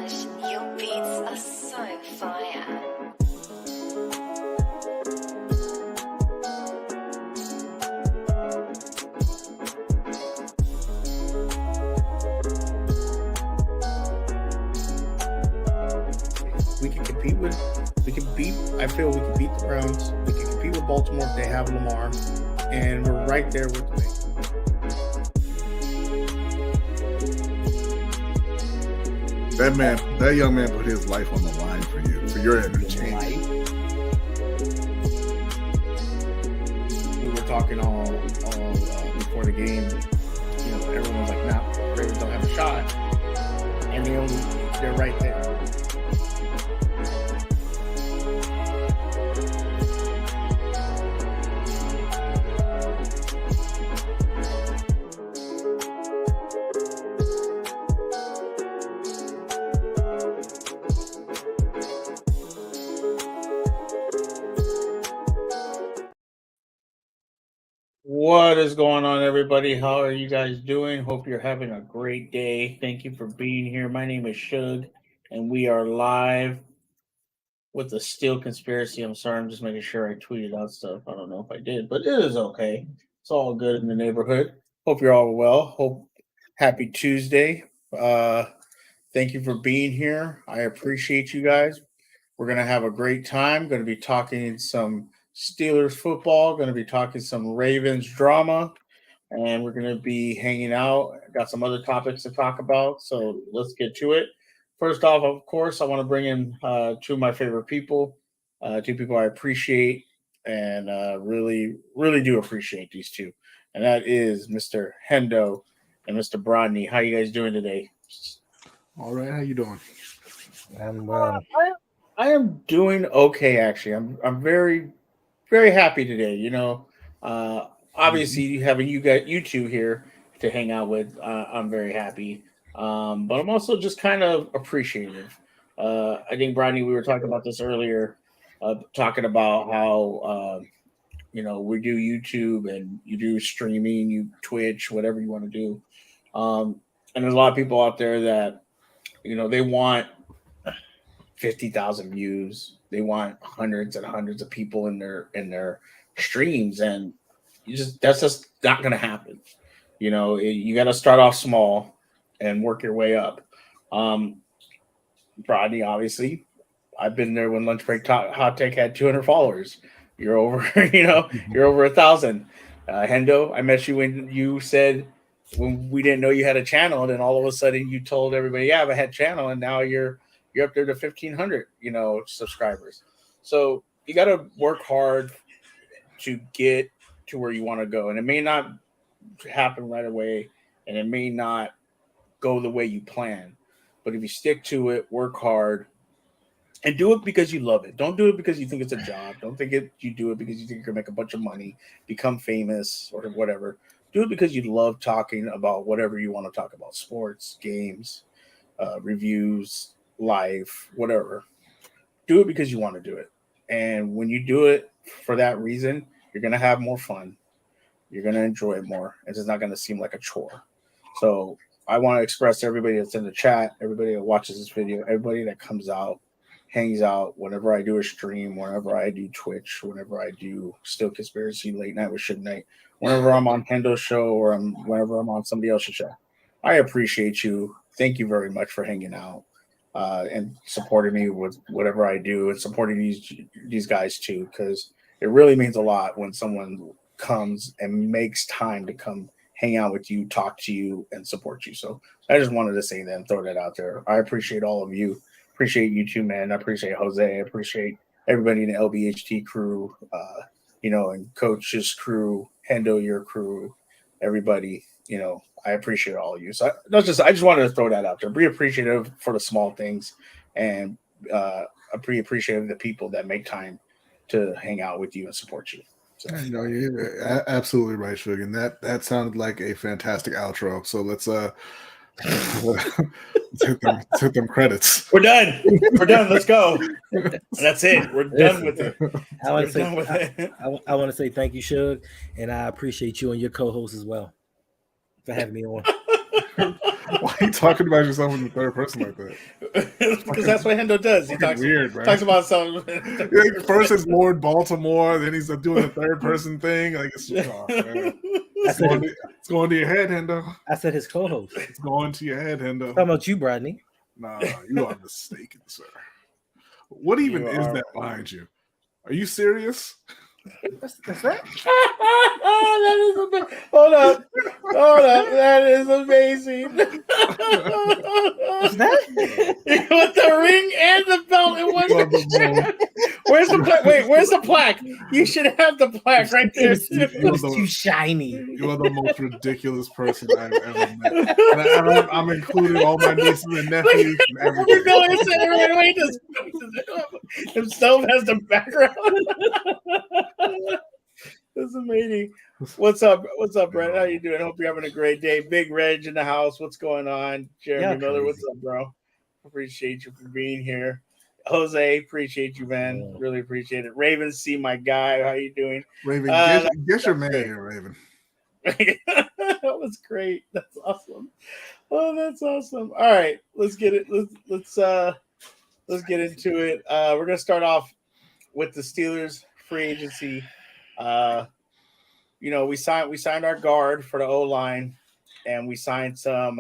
gosh, your beats are so fire. I feel we can beat the Browns. We can compete with Baltimore if they have Lamar, and we're right there with them. That young man put his life on the line for you, for your entertainment. We were talking all before the game. You know, everyone was like, "Nah, Ravens don't have a shot," and they're right there. What is going on, everybody? How are you guys doing? Hope you're having a great day. Thank you for being here. My name is Suge, and we are live with the Steel Conspiracy. I'm sorry, I'm just making sure I tweeted out stuff. I don't know if I did, but it is okay. It's all good in the neighborhood. Hope you're all well. Hope happy Tuesday. Thank you for being here. I appreciate you guys. We're going to have a great time. Going to be talking some Steelers football, going to be talking some Ravens drama, and we're going to be hanging out. Got some other topics to talk about, so let's get to it. First off, of course, I want to bring in two of my favorite people, two people I appreciate and really, really do appreciate these two, and that is Mr. Hendo and Mr. Brodney. How you guys doing today? All right, how you doing? I'm well. I am doing okay, actually. I'm very, very happy today. You know, obviously having you two here to hang out with, I'm very happy. But I'm also just kind of appreciative. I think Brodney, we were talking about this earlier, talking about how we do YouTube and you do streaming, you Twitch, whatever you want to do. And there's a lot of people out there that they want 50,000 views. They want hundreds and hundreds of people in their streams, and that's just not going to happen. You got to start off small and work your way up. Brodney, obviously, I've been there when Lunch Break Hot Take had 200 followers. You're over, you're over 1,000. Hendo, I met you when you said when we didn't know you had a channel, and then all of a sudden you told everybody, "Yeah, I had a channel," and now you're up there to 1,500, subscribers. So you got to work hard to get to where you want to go. And it may not happen right away, and it may not go the way you plan. But if you stick to it, work hard, and do it because you love it. Don't do it because you think it's a job. Don't you do it because you think you're going to make a bunch of money, become famous, or whatever. Do it because you love talking about whatever you want to talk about: sports, games, reviews, life, whatever. Do it because you want to do it. And when you do it for that reason, you're going to have more fun. You're going to enjoy it more. It's just not going to seem like a chore. So I want to express to everybody that's in the chat, everybody that watches this video, everybody that comes out, hangs out, whenever I do a stream, whenever I do Twitch, whenever I do Still Conspiracy Late Night with Suge Knight, whenever I'm on Hendo's show or whenever I'm on somebody else's show. I appreciate you. Thank you very much for hanging out. And supporting me with whatever I do, and supporting these guys too, because it really means a lot when someone comes and makes time to come hang out with you, talk to you, and support you. So I just wanted to say that and throw that out there. I appreciate all of you. Appreciate you too, man. I appreciate Jose. I appreciate everybody in the LBHT crew, and Coach's crew, Hendo, your crew, everybody. I appreciate all of you. So I just wanted to throw that out there. Be appreciative for the small things, and be appreciative of the people that make time to hang out with you and support you. So. You're absolutely right, Suge. And that sounded like a fantastic outro. So let's hit them credits. We're done. Let's go. That's it. We're done with it. I want to say thank you, Suge, and I appreciate you and your co-host as well for having me on. Why are you talking about yourself in the third person like that? Because that's what Hendo does. He talks Weird, man. talks about something. Yeah, first it's Lord Baltimore, then he's doing a third person thing. Like it's man. It's going to your head, Hendo. I said his co-host. It's going to your head, Hendo. Talking about you, Rodney. Nah, you are mistaken, sir. What even You is are- that behind you? Are you serious? That's that. That is hold up. That is amazing. What's that? With the ring and the belt in one. You are the Where's the plaque? Wait, where's the plaque? You should have the plaque right there. It was too shiny. You are the most ridiculous person I've ever met. And I'm including all my nieces and nephews and everything. You know, he said it right away. Himself has the background. That's amazing. What's up? What's up, Brett? How you doing? Hope you're having a great day. Big Reg in the house. What's going on? Jeremy Yeah, Miller, crazy. what's up, bro? Appreciate you for being here. Jose, appreciate you, man. Yeah. Really appreciate it. Raven, see my guy. How you doing? Raven, That's get your man great. here, Raven. That was great. That's awesome. Oh, that's awesome. All right, let's get it. Let's get into it. We're gonna start off with the Steelers free agency. We signed our guard for the O line, and we signed some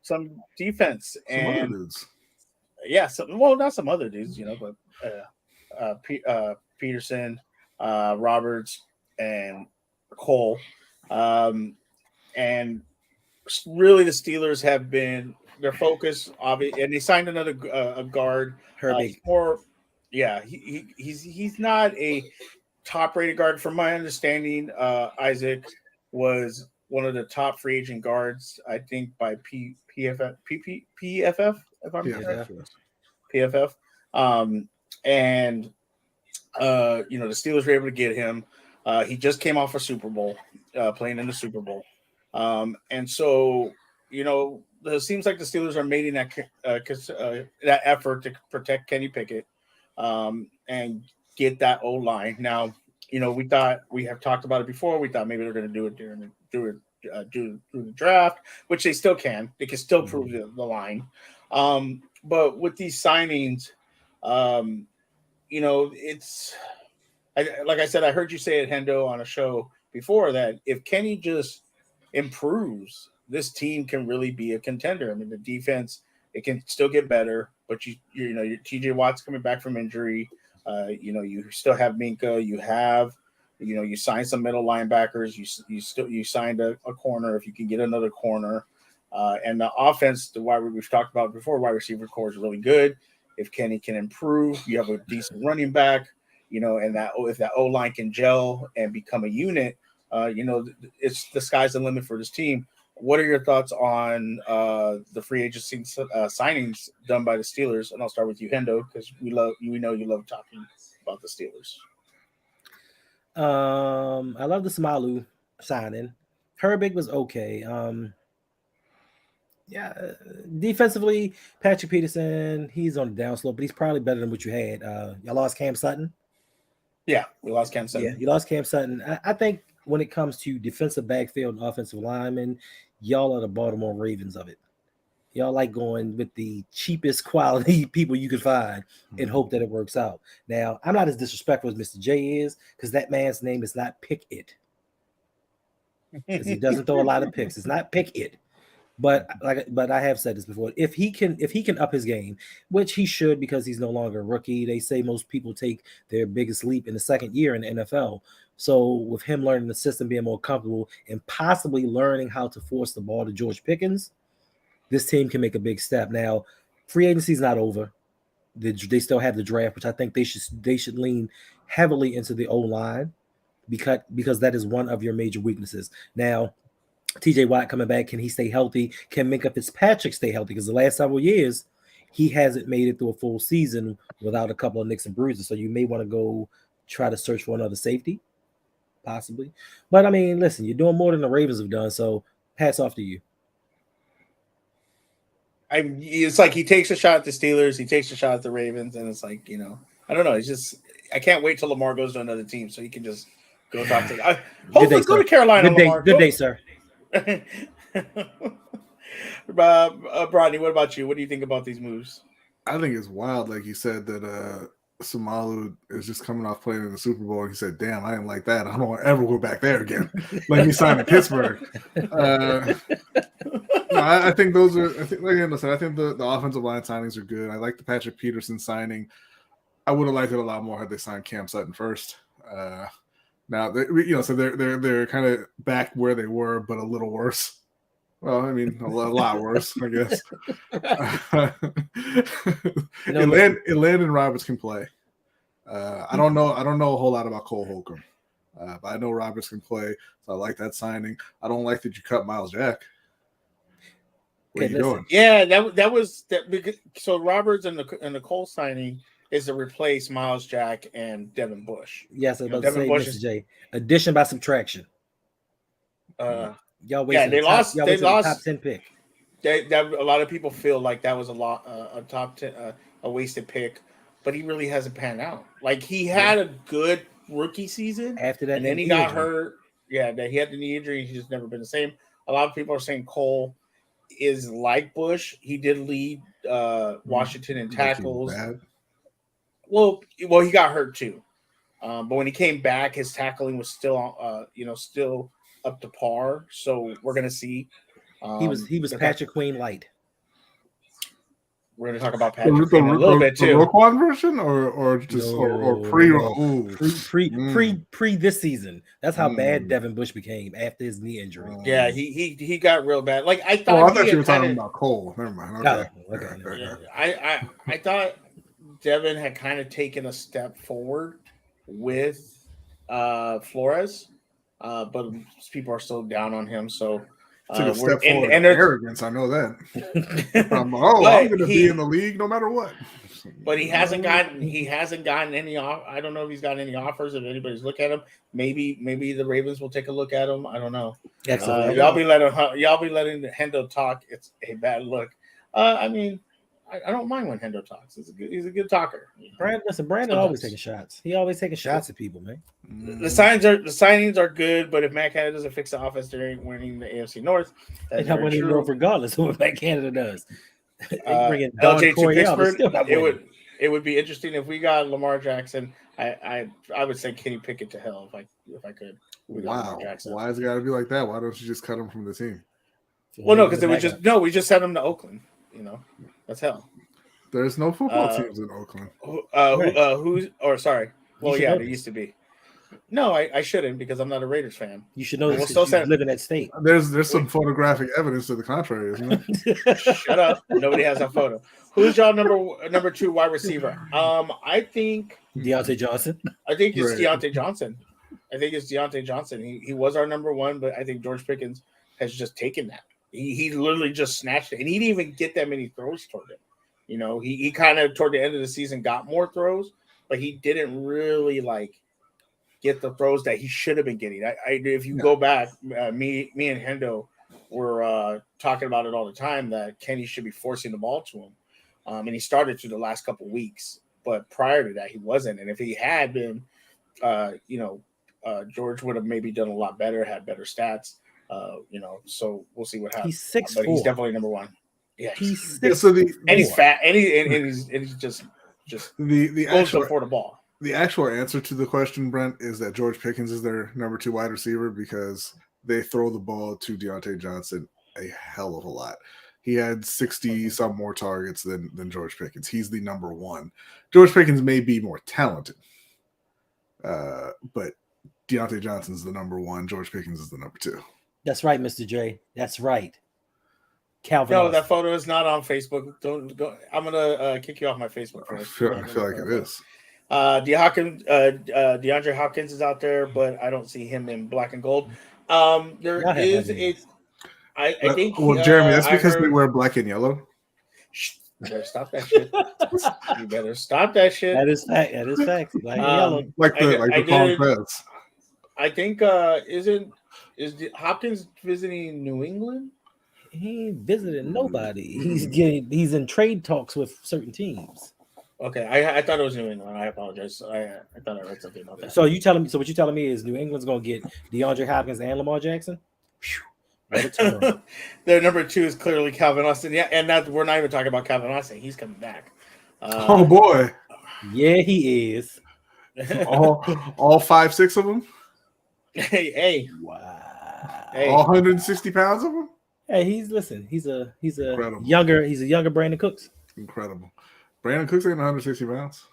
some defense Some and other dudes. yeah, not some other dudes, but Peterson, Roberts, and Cole, and really the Steelers have been their focus, obviously, and they signed another a guard. Herbig. He's not a top-rated guard. From my understanding, Isaac was one of the top free agent guards, I think, by PFF, if I'm correct. PFF. The Steelers were able to get him. He just came off a Super Bowl, playing in the Super Bowl. And so, it seems like the Steelers are making that effort to protect Kenny Pickett and get that O-line. Now, we have talked about it before. We thought maybe they're going to do it through the draft, which they still can. They can still prove the line. But with these signings, it's like I said, I heard you say it, Hendo, on a show before that if Kenny just improves, this team can really be a contender. I mean, the defense, it can still get better, but your TJ Watt's coming back from injury. You still have Minka. You signed some middle linebackers. You signed a corner if you can get another corner. And the offense, we've talked about before, wide receiver core is really good. If Kenny can improve, you have a decent running back, and if that O-line can gel and become a unit, it's the sky's the limit for this team. What are your thoughts on the free agency signings done by the Steelers? And I'll start with you, Hendo, because we know you love talking about the Steelers. I love the Smalu signing. Herbig was okay. Defensively, Patrick Peterson, he's on the downslope, but he's probably better than what you had. Y'all lost Cam Sutton. Yeah, we lost Cam Sutton. Yeah, you lost Cam Sutton. I think when it comes to defensive backfield and offensive linemen, y'all are the Baltimore Ravens of it. Y'all like going with the cheapest quality people you can find and hope that it works out. Now, I'm not as disrespectful as Mr. J is, because that man's name is not Pick It. Because he doesn't throw a lot of picks. It's not Pick It. But I have said this before. If he can up his game, which he should, because he's no longer a rookie. They say most people take their biggest leap in the second year in the NFL. So with him learning the system, being more comfortable, and possibly learning how to force the ball to George Pickens, this team can make a big step. Now, free agency is not over. They still have the draft, which I think they should lean heavily into the O-line because that is one of your major weaknesses. Now, TJ Watt coming back, can he stay healthy? Can Minka Fitzpatrick stay healthy? Because the last several years, he hasn't made it through a full season without a couple of nicks and bruises. So you may want to go try to search for another safety, possibly. But I mean, listen, you're doing more than the Ravens have done, so hats off to you. It's like he takes a shot at the Steelers, he takes a shot at the Ravens, and it's like, I don't know. It's just, I can't wait till Lamar goes to another team so he can just go talk to. Hopefully, go to Carolina. Good day, Lamar. good day, sir. Rodney, what about you? What do you think about these moves? I think it's wild, like you said, that Samalu is just coming off playing in the Super Bowl. And he said, "Damn, I didn't like that. I don't want to ever go back there again. Let me sign in Pittsburgh." No, I think those are. I think, like I said, I think the offensive line signings are good. I like the Patrick Peterson signing. I would have liked it a lot more had they signed Cam Sutton first. Now, so they're kind of back where they were, but a little worse. Well, I mean, a lot worse, I guess. Landon Roberts can play. I don't know a whole lot about Cole Holcomb, but I know Roberts can play, so I like that signing. I don't like that you cut Miles Jack. What are you doing? Yeah, that was that. Because, so Roberts and the Cole signing is to replace Miles Jack and Devin Bush. Yes, I was about Devin to say, Bush Mr. J. Addition by subtraction. Y'all wasted they lost. They lost top 10 pick. A lot of people feel like that was a top 10, a wasted pick, but he really hasn't panned out. Like he had a good rookie season after that, and then he got hurt. Yeah, that he had the knee injury. He's just never been the same. A lot of people are saying Cole is like Bush. He did lead Washington in tackles. Well, he got hurt too. But when he came back, his tackling was still, still up to par. So we're gonna see. He was Patrick Queen light. We're gonna talk about Patrick Queen a little bit too. The Roquan version, or just or pre this season. That's how bad Devin Bush became after his knee injury. Yeah, he got real bad. Like I thought. Oh, I thought you were talking about Cole. Never mind. Okay. Yeah, I thought Devin had kind of taken a step forward with Flores, but people are still down on him. So took a step forward in arrogance. I know that. I'm going to be in the league no matter what. But he hasn't gotten any off. I don't know if he's gotten any offers. If anybody's look at him, maybe the Ravens will take a look at him. I don't know. Y'all be letting Hendo talk. It's a bad look. I mean, I don't mind when Hendo talks. He's a good talker. Brandon always taking shots. He always taking shots at people, man. The signings are good, but if Matt Canada doesn't fix the offense, they ain't winning the AFC North. They're not winning North regardless of what Matt Canada does. LJ to Pittsburgh. It would be interesting if we got Lamar Jackson. I would say Kenny Pickett to hell if I could. Wow, why has it got to be like that? Why don't you just cut him from the team? Well, no, because we just sent him to Oakland. That's hell. There's no football teams in Oakland. Sorry. Well, yeah, there used to be. No, I shouldn't because I'm not a Raiders fan. You should know this. You live in that state. There's some photographic evidence to the contrary, isn't there? Shut up. Nobody has a photo. Who's y'all number 2 wide receiver? I think Deontay Johnson. I think it's Deontay Johnson. He was our number 1, but I think George Pickens has just taken that. He literally just snatched it, and he didn't even get that many throws toward him. He kind of toward the end of the season got more throws, but he didn't really get the throws that he should have been getting. If you go back, me and Hendo were talking about it all the time that Kenny should be forcing the ball to him, and he started through the last couple of weeks, but prior to that he wasn't. And if he had been, George would have maybe done a lot better, had better stats. So we'll see what happens. He's 6'4", but he's definitely number 1. Yeah, he's 6'4", and he's fat, and he's just the actual for the ball. The actual answer to the question, Brent, is that George Pickens is their number 2 wide receiver because they throw the ball to Deontay Johnson a hell of a lot. He had 60 some more targets than George Pickens. He's the number 1. George Pickens may be more talented, but Deontay Johnson's the number 1. George Pickens is the number 2. That's right, Mr. J. That's right. Calvin. No, that photo is not on Facebook. Don't go. I'm gonna kick you off my Facebook. I feel like it is. DeAndre Hopkins is out there, but I don't see him in black and gold. There is a. I think. Well, Jeremy, that's because we wear black and yellow. You better stop that shit. You better stop that shit. That is fact. That is fact. Black and yellow. Like the Palm Press. I think is Hopkins visiting New England? He ain't visiting nobody. He's in trade talks with certain teams. Okay, I thought it was New England. I apologize. I thought I read something about that. So what you telling me is New England's gonna get DeAndre Hopkins and Lamar Jackson? Their number 2 is clearly Calvin Austin. Yeah, and that we're not even talking about Calvin Austin. He's coming back. Oh boy, Yeah, he is. all 5'6" of them. Hey, Wow. hey. All 160 pounds of them. Hey, he's a Incredible. younger Brandon Cooks. Incredible. Brandon Cooks ain't 160 pounds.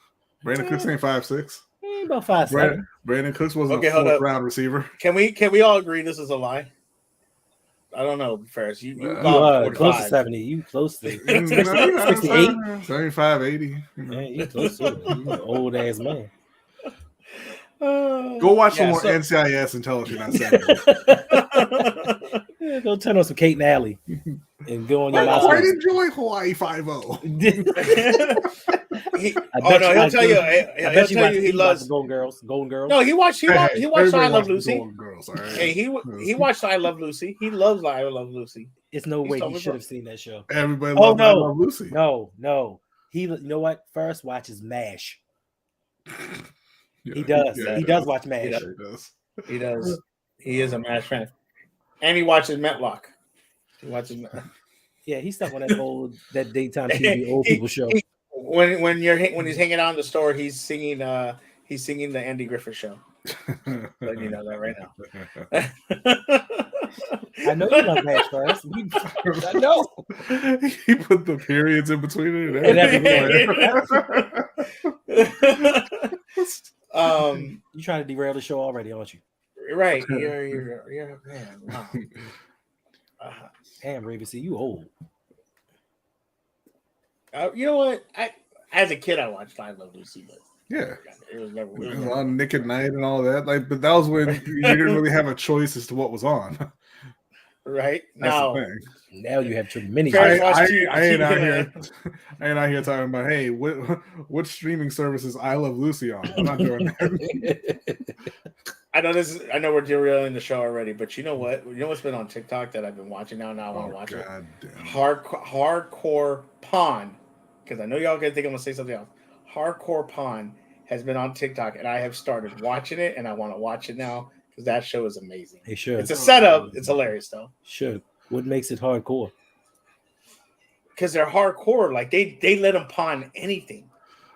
Brandon Cooks ain't 5'6". He ain't about 5'7". Brandon Cooks wasn't Okay, a hold up. 4th round receiver. Can we all agree this is a lie? I don't know, Ferris. You You got Close to 45. 70. You close to 68, 75, 80. You know. Man, you close to it. You an old ass man. Go watch some more NCIS and tell us you're not 70. Yeah, go turn on some Kate and Alley and go on your I mouse. quite enjoy Hawaii 5-0. He'll tell you. He'll tell you he loves Golden Girls. No, he watched I Love Lucy. Girls, all right? Hey, he watched I Love Lucy. He loves I Love Lucy. It's no way told he me, should bro. have seen that show. Everybody Oh, loves no. I Love Lucy. No. You know what? First watches MASH. Yeah, He does. yeah, He does watch MASH. He does. He does. He is a MASH fan, and he watches Metlock. He watches. Yeah, he's stuck on that daytime TV old people show. When he's hanging out in the store, he's singing the Andy Griffith Show. Let you know that right now. I know you love MASH first. I know. He put the periods in between it. And you're trying to derail the show already, aren't you? Right. You're man. Wow. Damn, Raven, you old. You know what? As a kid, I watched I Love Lucy, but Yeah. it was never. It was on Nick at Night and all that. But that was when you didn't really have a choice as to what was on. Right That's now, the thing. Now you have many. I ain't out here talking about, hey, what streaming services I Love Lucy on. I'm not doing that. I know we're derailing the show already, but you know what? You know what's been on TikTok that I've been watching now? Now I want to watch it. Damn. Hardcore Pawn, because I know y'all gonna think I'm gonna say something else. Hardcore Pawn has been on TikTok, and I have started watching it, and I want to watch it now because that show is amazing. It should. It's a setup. It's hilarious though. Should. What makes it hardcore? Because they're hardcore. Like they let them pawn anything.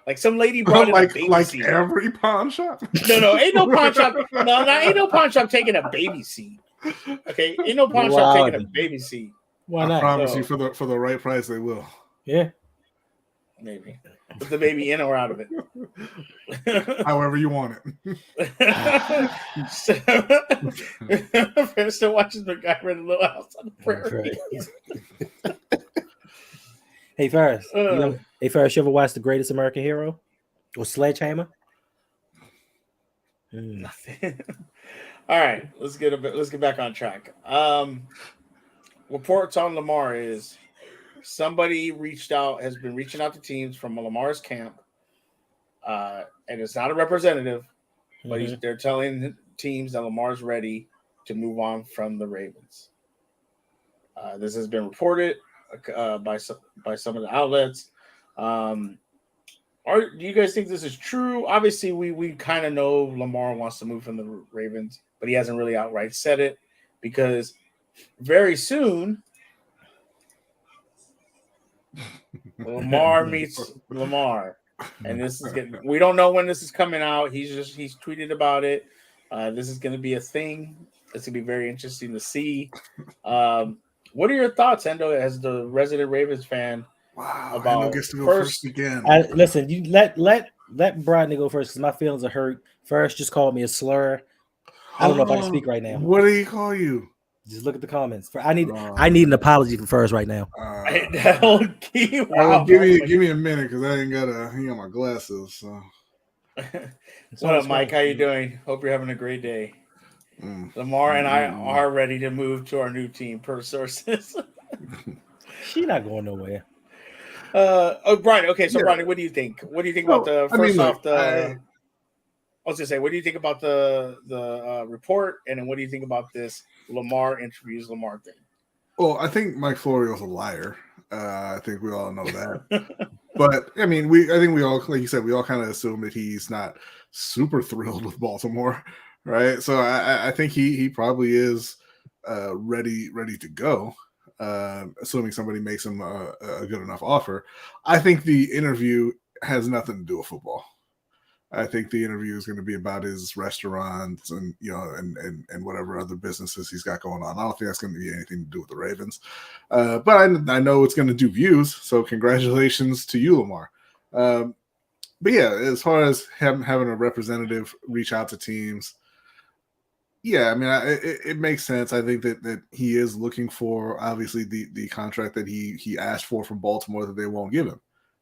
Like some lady brought in a baby seat. Every pawn shop. No, ain't no pawn shop. Ain't no pawn shop taking a baby seat. Okay, ain't no pawn shop taking a baby seat. Why I not? promise you, for the right price, they will. Yeah. Maybe put the baby in or out of it. However you want it. Still watches the guy in the Little House on the Prairie. Hey Ferris, you ever watched The Greatest American Hero or Sledgehammer? Nothing. All right, let's get back on track. Reports on Lamar is somebody has been reaching out to teams from Lamar's camp, and it's not a representative, but they're telling teams that Lamar's ready to move on from the Ravens. This has been reported by some of the outlets. Do you guys think this is true? Obviously, we kind of know Lamar wants to move from the Ravens, but he hasn't really outright said it because very soon Lamar meets Lamar, and this is we don't know when this is coming out. He's tweeted about it. This is going to be a thing. It's going to be very interesting to see. What are your thoughts, Endo, as the resident Ravens fan? Wow, about Endo gets to go first again. Listen, you let Brodney go first because my feelings are hurt. First, just called me a slur. I don't know if I can speak right now. What did he call you? Just look at the comments. I need an apology from First right now. Wow, give me a minute because I ain't got my glasses. So. What up, Mike? How you doing? Hope you're having a great day. Lamar and I are ready to move to our new team per sources. She's not going nowhere. Brian. Okay, so Brian, what do you think? What do you think about the I was gonna say, what do you think about the report, and then what do you think about this Lamar interviews Lamar thing? Well, I think Mike Florio's a liar. I think we all know that. But I mean, I think we all, like you said, we all kind of assume that he's not super thrilled with Baltimore, right? So I think he probably is ready to go, assuming somebody makes him a good enough offer. I think the interview has nothing to do with football. I think the interview is going to be about his restaurants and and whatever other businesses he's got going on. I don't think that's going to be anything to do with the Ravens, but I know it's going to do views. So congratulations to you, Lamar. But yeah, as far as having a representative reach out to teams, yeah, I mean, it makes sense. I think that he is looking for obviously the contract that he asked for from Baltimore that they won't give him,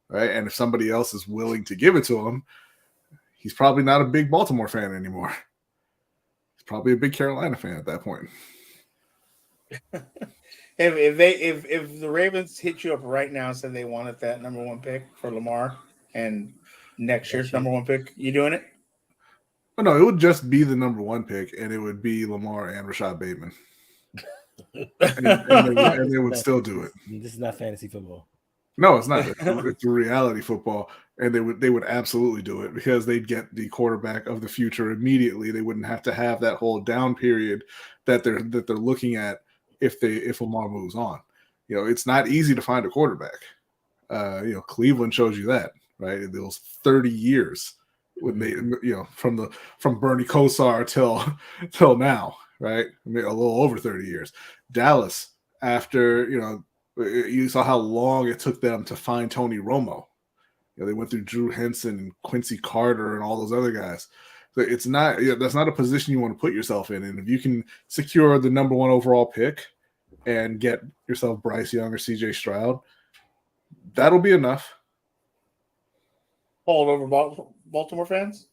right? And if somebody else is willing to give it to him, he's probably not a big Baltimore fan anymore. He's probably a big Carolina fan at that point. If the Ravens hit you up right now and said they wanted that number 1 pick for Lamar and next year's number 1 pick, you doing it? Oh, no, it would just be the number 1 pick, and it would be Lamar and Rashad Bateman. and they would still do it. This is not fantasy football. No, it's not. It's reality football, and they would absolutely do it because they'd get the quarterback of the future immediately. They wouldn't have to have that whole down period that they're looking at if Lamar moves on. It's not easy to find a quarterback. Cleveland shows you that, right? It was 30 years when they, from Bernie Kosar till now, right? I mean, a little over 30 years. Dallas, after you saw how long it took them to find Tony Romo. They went through Drew Henson and Quincy Carter and all those other guys. So it's not that's not a position you want to put yourself in. And if you can secure the number 1 overall pick and get yourself Bryce Young or CJ Stroud, that'll be enough. Hold over Baltimore fans?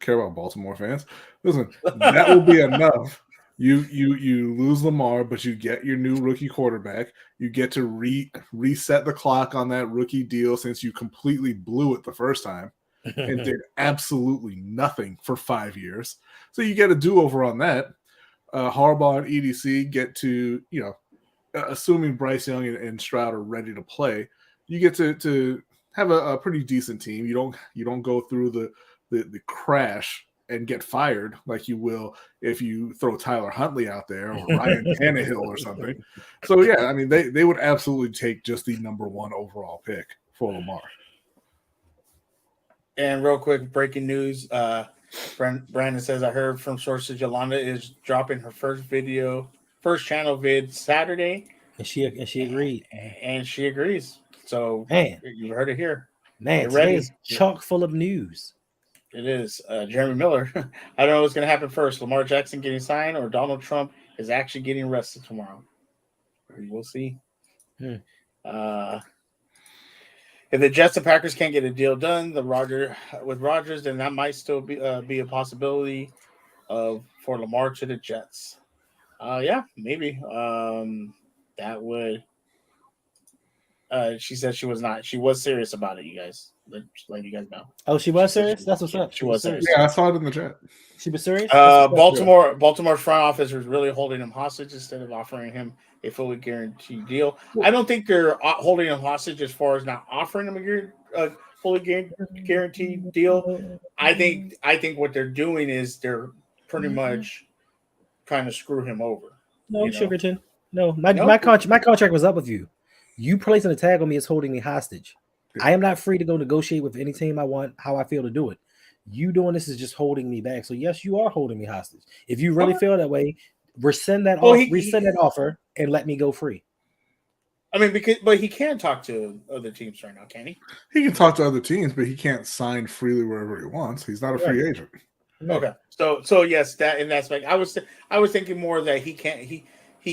Care about Baltimore fans? Listen, that will be enough. You lose Lamar, but you get your new rookie quarterback. You get to reset the clock on that rookie deal since you completely blew it the first time and did absolutely nothing for 5 years. So you get a do-over on that. Harbaugh and EDC get to, assuming Bryce Young and Stroud are ready to play, you get to have a pretty decent team. You don't go through the crash and get fired like you will if you throw Tyler Huntley out there or Ryan Tannehill or something. So yeah, I mean they would absolutely take just the number 1 overall pick for Lamar. And real quick, breaking news. Brandon says, I heard from sources Yolanda is dropping her first channel vid Saturday. And she agreed. And she agrees. So man, you heard it here. Man, today's chock full of news. It is. Jeremy Miller. I don't know what's going to happen first. Lamar Jackson getting signed or Donald Trump is actually getting arrested tomorrow. We'll see. If the Jets and Packers can't get a deal done, with Rodgers, then that might still be a possibility for Lamar to the Jets. Yeah, maybe. That would. She said she was not. She was serious about it, you guys. Just letting you guys know. Oh, she was serious? That's what's up. She was serious. Yeah, I saw it in the chat. She was serious? Baltimore's front office was really holding him hostage instead of offering him a fully guaranteed deal. I don't think they're holding him hostage as far as not offering him a fully guaranteed deal. I think what they're doing is they're pretty much trying to screw him over. No, Sugarton. No, my contract was up with you. You placing a tag on me is holding me hostage. I am not free to go negotiate with any team I want, how I feel to do it. You doing this is just holding me back. So yes, you are holding me hostage. If you really feel that way, rescind that offer and let me go free. I mean, but he can talk to other teams right now, can he? He can talk to other teams, but he can't sign freely wherever he wants. He's not a free agent. Okay, so yes, that in that aspect, I was thinking more that he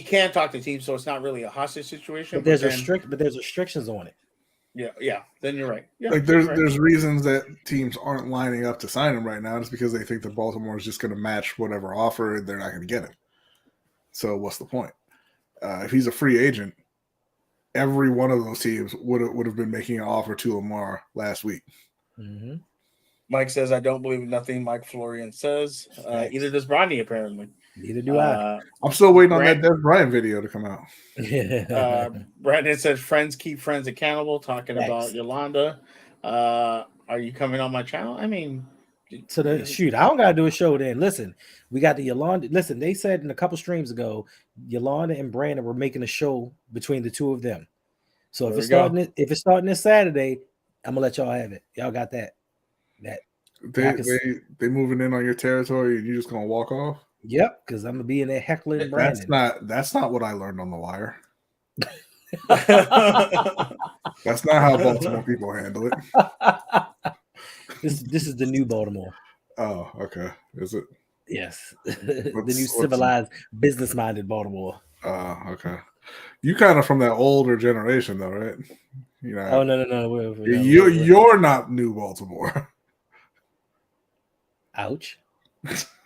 can talk to teams, so it's not really a hostage situation. But there's restrictions on it. Yeah. Then you're right. Yeah, there's reasons that teams aren't lining up to sign him right now. It's because they think that Baltimore is just going to match whatever offer, and they're not going to get him. So what's the point? If he's a free agent, every one of those teams would have been making an offer to Lamar last week. Mm-hmm. Mike says, I don't believe nothing Mike Florian says. Either does Rodney, apparently. Neither do I. I'm still waiting on that Des Bryant video to come out. Brandon says, friends keep friends accountable, talking about Yolanda. Are you coming on my channel? I mean, So shoot, I don't gotta do a show then. Listen, we got the Yolanda. Listen, they said in a couple streams ago, Yolanda and Brandon were making a show between the two of them. So if it's starting this Saturday, I'm gonna let y'all have it. Y'all got that. They moving in on your territory and you just gonna walk off? Yep, because I'm gonna be in there heckling Brandon. That's not what I learned on The Wire. That's not how Baltimore people handle it. This is the new Baltimore. Oh, okay. Is it? Yes. The new civilized, business-minded Baltimore. Oh, okay. You kind of from that older generation, though, right? You know. Oh no. You're not new Baltimore. Ouch.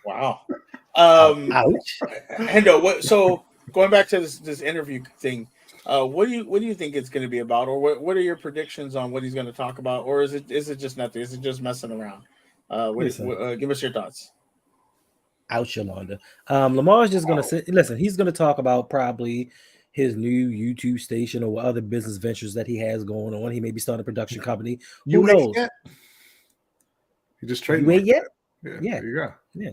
Wow. Ouch. Hendo, so going back to this interview thing, what do you think it's going to be about, or what are your predictions on what he's going to talk about, or is it just nothing? Is it just messing around? Give us your thoughts. Ouch, Yolanda. Lamar's just going to sit. Listen, he's going to talk about probably his new YouTube station or other business ventures that he has going on. He may be starting a production company. Who knows? You just trademarked. You ain't yet? Yeah. There you go. Yeah.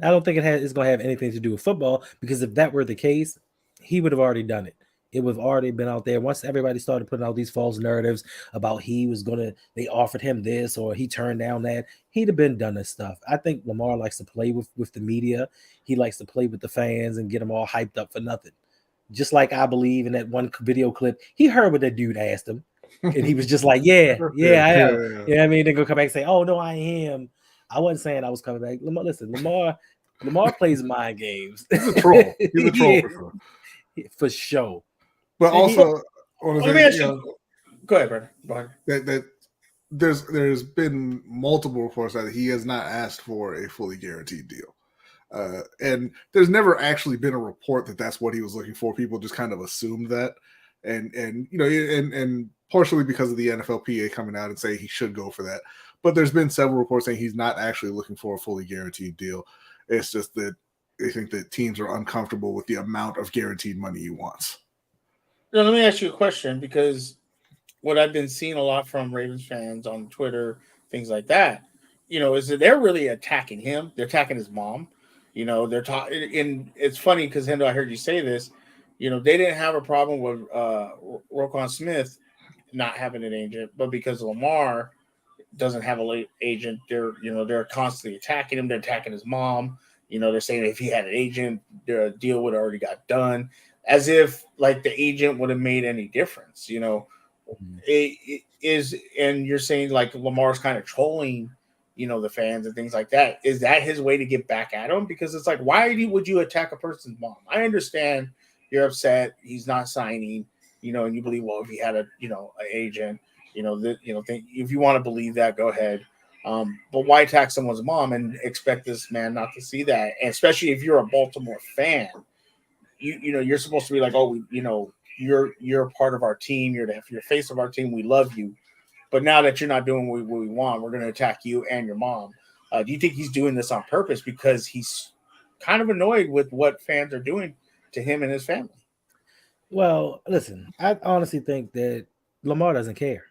I don't think it's going to have anything to do with football, because if that were the case, he would have already done it. It would have already been out there. Once everybody started putting out these false narratives about they offered him this or he turned down that, he'd have been done this stuff. I think Lamar likes to play with the media. He likes to play with the fans and get them all hyped up for nothing. Just like I believe in that one video clip, he heard what that dude asked him. And he was just like, yeah, I am. You know what I mean? They're going to come back and say, oh, no, I am. I wasn't saying I was coming back. Lamar plays mind games. He's a troll. He's a troll for sure. For sure. But also, let me ask you. Go ahead, brother. Go ahead. That there's been multiple reports that he has not asked for a fully guaranteed deal, and there's never actually been a report that that's what he was looking for. People just kind of assumed that, and partially because of the NFLPA coming out and saying he should go for that. But there's been several reports saying he's not actually looking for a fully guaranteed deal. It's just that they think that teams are uncomfortable with the amount of guaranteed money he wants. Now, let me ask you a question, because what I've been seeing a lot from Ravens fans on Twitter, things like that, is that they're really attacking him. They're attacking his mom. They're talking, and it's funny because, Hendo, I heard you say this. They didn't have a problem with Roquan Smith not having an agent, but because Lamar doesn't have an agent, they're constantly attacking him. They're attacking his mom. They're saying if he had an agent, their deal would have already got done, as if like the agent would have made any difference. It is, and you're saying like Lamar's kind of trolling, the fans and things like that. Is that his way to get back at him? Because it's like, why would you attack a person's mom? I understand you're upset he's not signing, and you believe, well, if he had an agent, if you want to believe that, go ahead. But why attack someone's mom and expect this man not to see that? And especially if you're a Baltimore fan, you're supposed to be like, oh, you're a part of our team. You're the face of our team. We love you. But now that you're not doing what we want, we're going to attack you and your mom. Do you think he's doing this on purpose because he's kind of annoyed with what fans are doing to him and his family? Well, listen, I honestly think that Lamar doesn't care.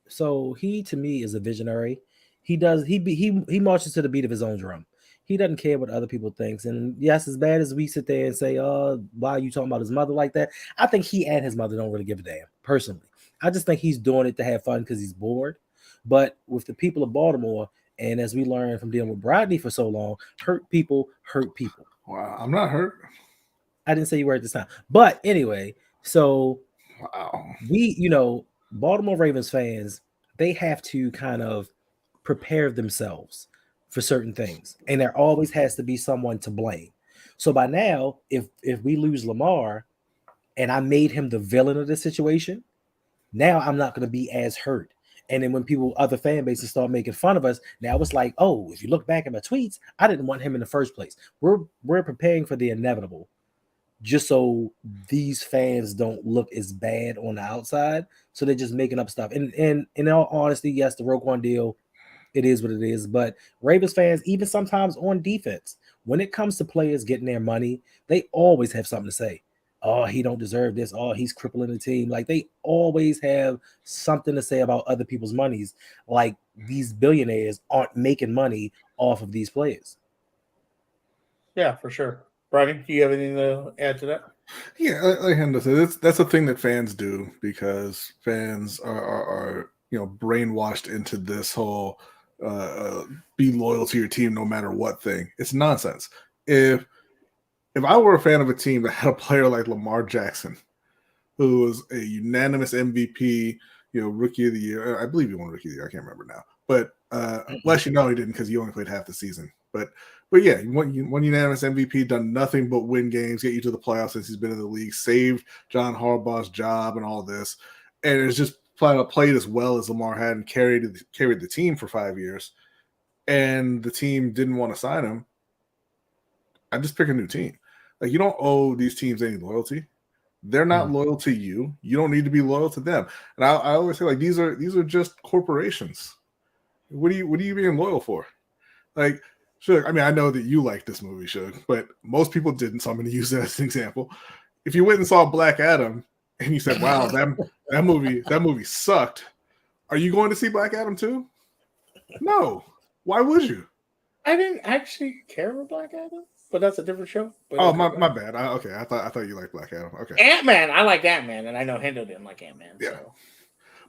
So he, to me, is a visionary. He marches to the beat of his own drum. He doesn't care what other people think. And yes, as bad as we sit there and say, oh, why are you talking about his mother like that? I think he and his mother don't really give a damn, personally. I just think he's doing it to have fun because he's bored. But with the people of Baltimore, and as we learned from dealing with Brodney for so long, hurt people hurt people. Wow, I'm not hurt. I didn't say you were at this time. But anyway, so wow. Baltimore Ravens fans, they have to kind of prepare themselves for certain things, and there always has to be someone to blame. So by now, if we lose Lamar and I made him the villain of the situation, now I'm not going to be as hurt. And then when other fan bases start making fun of us, now it's like, oh, if you look back at my tweets, I didn't want him in the first place. We're preparing for the inevitable, just so these fans don't look as bad on the outside. So they're just making up stuff. And in all honesty, yes, the Roquan deal, it is what it is. But Ravens fans, even sometimes on defense, when it comes to players getting their money, they always have something to say. Oh, he don't deserve this. Oh, he's crippling the team. Like, they always have something to say about other people's monies. Like these billionaires aren't making money off of these players. Yeah, for sure. Brian, do you have anything to add to that? Yeah, like Hendo said, that's a thing that fans do because fans are brainwashed into this whole be loyal to your team no matter what thing. It's nonsense. If I were a fan of a team that had a player like Lamar Jackson, who was a unanimous MVP, rookie of the year. I believe he won rookie of the year. I can't remember now. But less he didn't because he only played half the season. But yeah, he won unanimous MVP, done nothing but win games, get you to the playoffs since he's been in the league, saved John Harbaugh's job and all this. And it's just played as well as Lamar had and carried the team for 5 years. And the team didn't want to sign him. I just pick a new team. Like, you don't owe these teams any loyalty. They're not loyal to you. You don't need to be loyal to them. And I always say, like, these are just corporations. What are you being loyal for? Like, Suge, I mean, I know that you like this movie, Suge, but most people didn't, so I'm going to use that as an example. If you went and saw Black Adam and you said, "Wow, that movie sucked," are you going to see Black Adam too? No. Why would you? I didn't actually care for Black Adam, but that's a different show. But Oh, my bad. I thought you liked Black Adam. Okay. Ant-Man, I like Ant-Man, and I know Hendo didn't like Ant-Man. Yeah. So.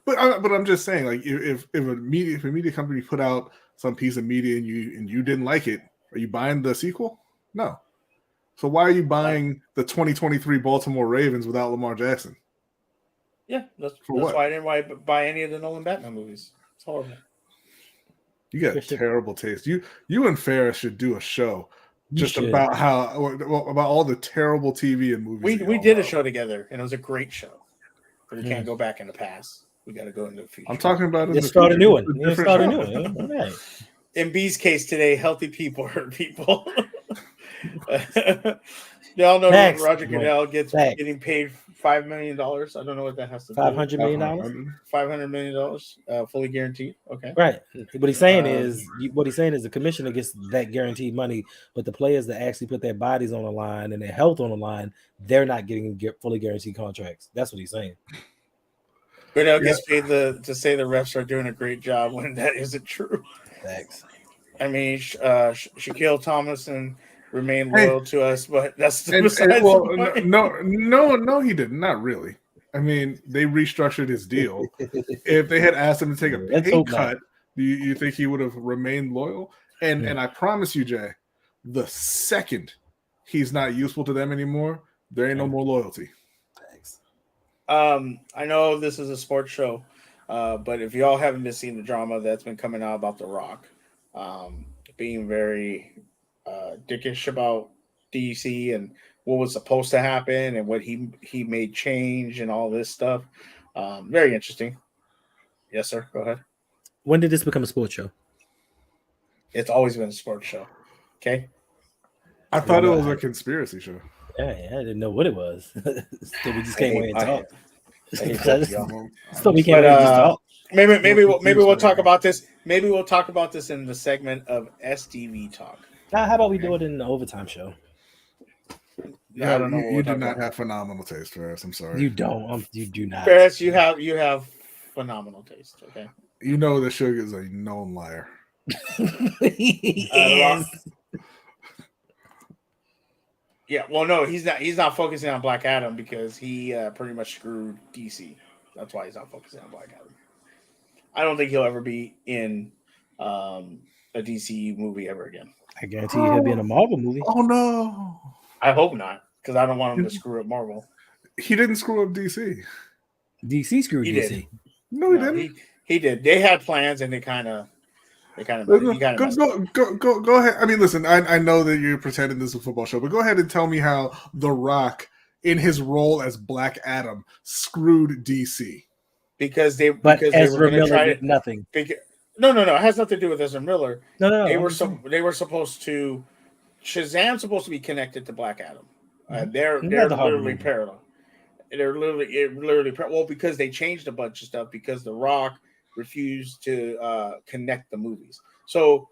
But I'm just saying, like, if a media company put out some piece of media and you didn't like it, are you buying the sequel? No. So why are you buying the 2023 Baltimore Ravens without Lamar Jackson? Yeah, that's why I didn't buy any of the Nolan Batman movies. It's horrible. You got terrible taste. You and Ferris should do a show about about all the terrible TV and movies. We did a show together, and it was a great show. But we can't go back in the past. We got to go into the future. I'm talking about Let's start a new one. Start a new one. All right. In B's case today, healthy people hurt people. Y'all know that Roger Goodell getting paid $5 million. I don't know what that has to do. $500 million. $500 million, fully guaranteed. Okay, right. What he's saying is the commissioner gets that guaranteed money, but the players that actually put their bodies on the line and their health on the line, they're not getting fully guaranteed contracts. That's what he's saying. Goodell gets paid to say the refs are doing a great job when that isn't true. Thanks. I mean, Shaquille Thomason remained loyal to us, but that's no, he didn't. Not really. I mean, they restructured his deal. If they had asked him to take a pay cut, do you think he would have remained loyal? And I promise you, Jay, the second he's not useful to them anymore, there ain't no more loyalty. Thanks. I know this is a sports show, but if y'all haven't been seeing the drama that's been coming out about The Rock, being very dickish about DC and what was supposed to happen and what he made change and all this stuff. Very interesting. Yes, sir. Go ahead. When did this become a sports show? It's always been a sports show. Okay. I thought it was a conspiracy show. Yeah, I didn't know what it was. So we just came away and talk. So we can't just talk. Maybe we'll talk about this. Maybe we'll talk about this in the segment of STV talk. How about we do it in the overtime show? Yeah, I don't know. You do not have phenomenal taste, Ferris. I'm sorry. You don't. You do not. Ferris, you have phenomenal taste. Okay. You know that Suge is a known liar. He is. Yeah. Well, no, he's not. He's not focusing on Black Adam because he pretty much screwed DC. That's why he's not focusing on Black Adam. I don't think he'll ever be in a DC movie ever again. I guarantee you he'll be in a Marvel movie. Oh no! I hope not, because I don't want him to screw up Marvel. He didn't screw up DC. DC screwed DC. Did. No, he didn't. He did. They had plans, and they kind of. Go ahead. I mean, listen. I know that you're pretending this is a football show, but go ahead and tell me how The Rock, in his role as Black Adam, screwed DC. Because Ezra Miller did nothing. No. It has nothing to do with Ezra Miller. No. They were supposed to. Shazam's supposed to be connected to Black Adam. They're literally parallel. They're literally well, because they changed a bunch of stuff because The Rock refused to connect the movies. So,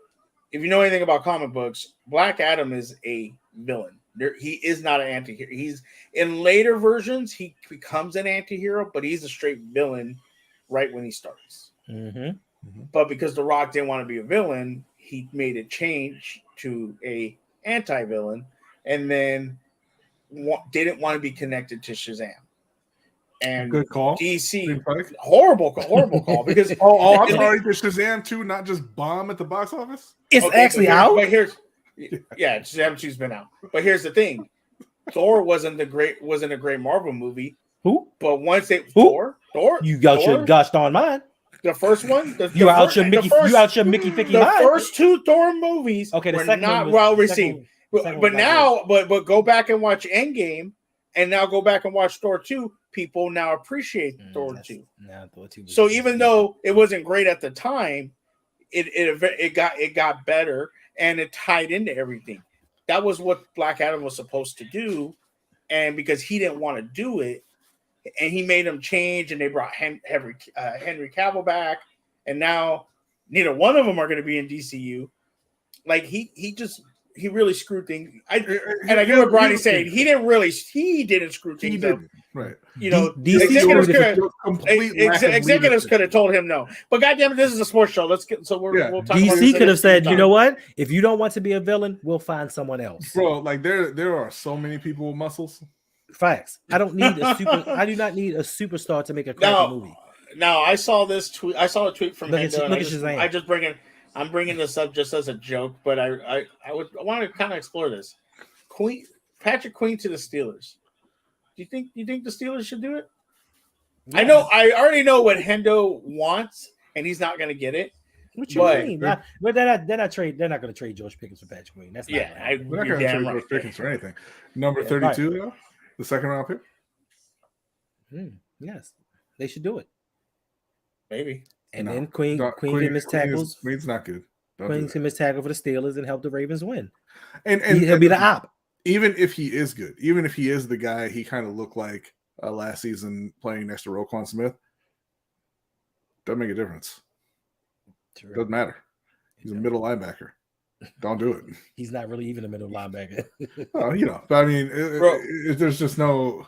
if you know anything about comic books, Black Adam is a villain. He is not an anti-hero. He's in later versions he becomes an anti-hero, but he's a straight villain right when he starts. Mm-hmm. but because The Rock didn't want to be a villain, he made a change to a anti-villain, and then didn't want to be connected to Shazam. And Good call. DC, horrible call because I'm sorry, did Shazam 2 not just bomb at the box office? It's actually out. But Shazam 2's been out. But here's the thing: Thor wasn't a great Marvel movie. Who? But once Thor, you got your gosh darn mind. The first one, you out your Mickey Ficky the mind. first two Thor movies were not well received. But now, but go back and watch Endgame, and now go back and watch Thor 2. People now appreciate Thor 2. Thor 2 so even though it wasn't great at the time, it got better, and it tied into everything. That was what Black Adam was supposed to do, and because he didn't want to do it, and he made them change, and they brought Henry Cavill back, and now neither one of them are going to be in DCU. Like he really screwed things. I get what Bronny's saying. He didn't screw things up. Right. You know, DC executives could have told him no. But goddamn it, this is a sports show. We'll talk DC could have said, you know what? If you don't want to be a villain, we'll find someone else. Bro, like there are so many people with muscles. Facts. I do not need a superstar to make a crappy movie. No, I saw this tweet. I saw a tweet from Hendo. I'm bringing this up just as a joke, but I want to kind of explore this. Patrick Queen to the Steelers. Do you think the Steelers should do it? Yeah. I already know what Hendo wants, and he's not going to get it. What you mean? But they're not going to trade George Pickens for Patrick Queen. That's they're not going to trade George Pickens for anything. Number 32, though, the second round pick. Yes, they should do it. Maybe. And then Queen can miss tackles. Queen's not good. Queen can miss tackle for the Steelers and help the Ravens win. And he'll be the op. Even if he is good, even if he is the guy he kind of looked like last season playing next to Roquan Smith, doesn't make a difference. True. Doesn't matter. He's a middle linebacker. Don't do it. He's not really even a middle linebacker. But I mean, there's just no.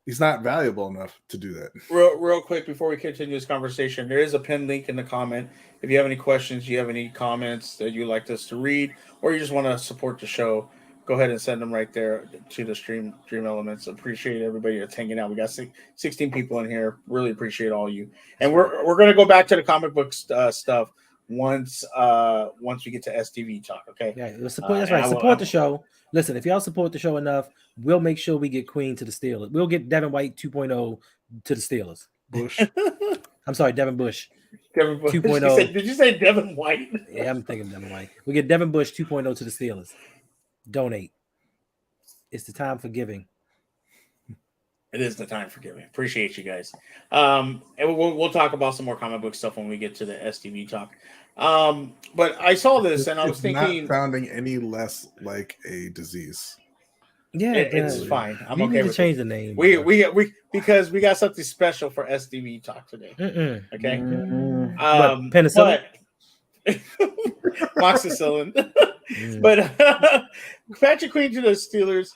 He's not valuable enough to do that. Real quick before we continue this conversation, there is a pinned link in the comment. If you have any questions, you have any comments that you'd like us to read, or you just want to support the show, go ahead and send them right there to the Dream Elements. Appreciate everybody that's hanging out. We got 16 people in here. Really appreciate all you. And we're going to go back to the comic book stuff once we get to STV talk. Okay. Yeah, that's right. Support the show. Listen, if y'all support the show enough, we'll make sure we get Queen to the Steelers. We'll get Devin White 2.0 to the Steelers. I'm sorry, Devin Bush. Devin Bush 2.0. Did you say Devin White? Yeah, I'm thinking Devin White. We get Devin Bush 2.0 to the Steelers. Donate. It's the time for giving. It is the time for giving. Appreciate you guys. And we'll talk about some more comic book stuff when we get to the STV talk. But I saw this and I was thinking, not sounding any less like a disease. Yeah, it's fine. I'm okay with change the name. We because we got something special for STV talk today. Okay. Penicillin. Moxicillin. But Patrick Queen to the Steelers.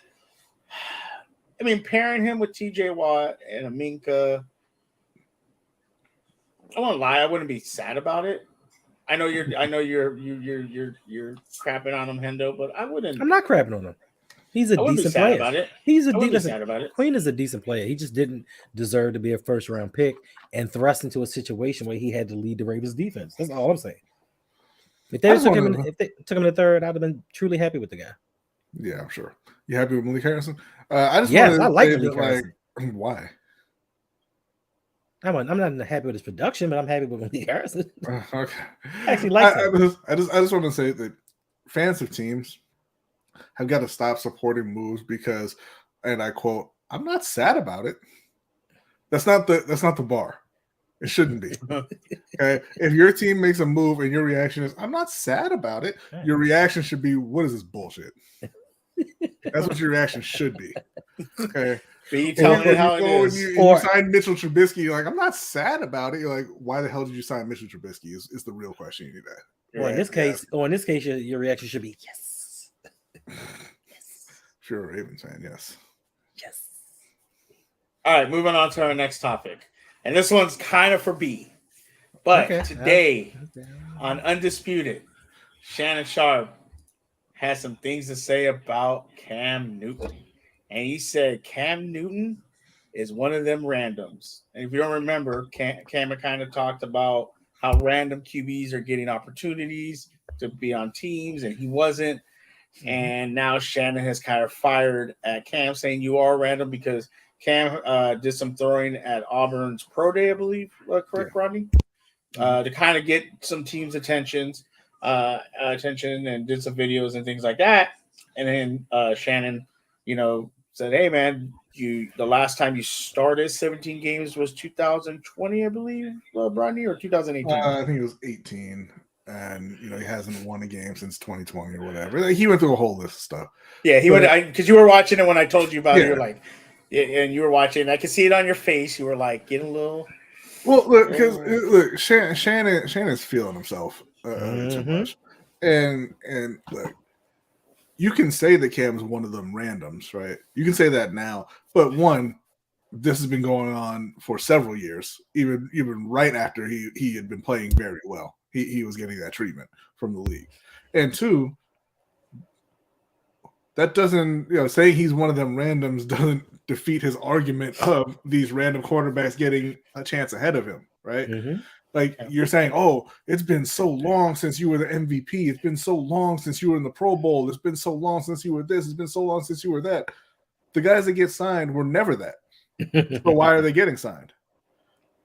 I mean, pairing him with TJ Watt and Aminka, I won't lie, I wouldn't be sad about it. I know you're crapping on him, Hendo, but I wouldn't. I'm not crapping on him. He's a decent player. About it. He's a decent sad about it. Queen is a decent player. He just didn't deserve to be a first round pick and thrust into a situation where he had to lead the Ravens defense. That's all I'm saying. If they took him in the third, I'd have been truly happy with the guy. Yeah, I'm sure. You happy with Malik Harrison? I like Malik Harrison. Why? I'm not happy with his production, but I'm happy with Malik Harrison. Okay. I actually like him. I just want to say that fans of teams have got to stop supporting moves because, and I quote, "I'm not sad about it." That's not the bar. It shouldn't be. Okay. If your team makes a move and your reaction is, "I'm not sad about it," your reaction should be, "What is this bullshit?" That's what your reaction should be. Okay. You telling it how it is. You signed Mitchell Trubisky, you're like, "I'm not sad about it." You're like, "Why the hell did you sign Mitchell Trubisky?" Is the real question you need to ask. In this case, your reaction should be yes. Yes. If you're a Ravens fan, yes. Yes. All right, moving on to our next topic. And this one's kind of for B. But Okay. today on Undisputed, Shannon Sharp has some things to say about Cam Newton. And he said Cam Newton is one of them randoms. And if you don't remember, Cameron kind of talked about how random QBs are getting opportunities to be on teams, and he wasn't. And now Shannon has kind of fired at Cam, saying you are random because Cam did some throwing at Auburn's Pro Day, I believe. Correct, Rodney? To kind of get some teams' attention and did some videos and things like that. And then Shannon, said, "Hey man, the last time you started 17 games was 2020, I believe, Rodney, or 2018." I think it was 18. And he hasn't won a game since 2020 or whatever. Like, he went through a whole list of stuff. Yeah, he went because you were watching it when I told you about it. You're like, and you were watching. I could see it on your face. You were like getting a little. Well, look, because Shannon's feeling himself too much, and look, you can say that Cam's one of them randoms, right? You can say that now, but one, this has been going on for several years, even right after he had been playing very well. He was getting that treatment from the league. And two, that doesn't, saying he's one of them randoms doesn't defeat his argument of these random quarterbacks getting a chance ahead of him, right? Like you're saying, oh, it's been so long since you were the MVP. It's been so long since you were in the Pro Bowl. It's been so long since you were this. It's been so long since you were that. The guys that get signed were never that. So why are they getting signed?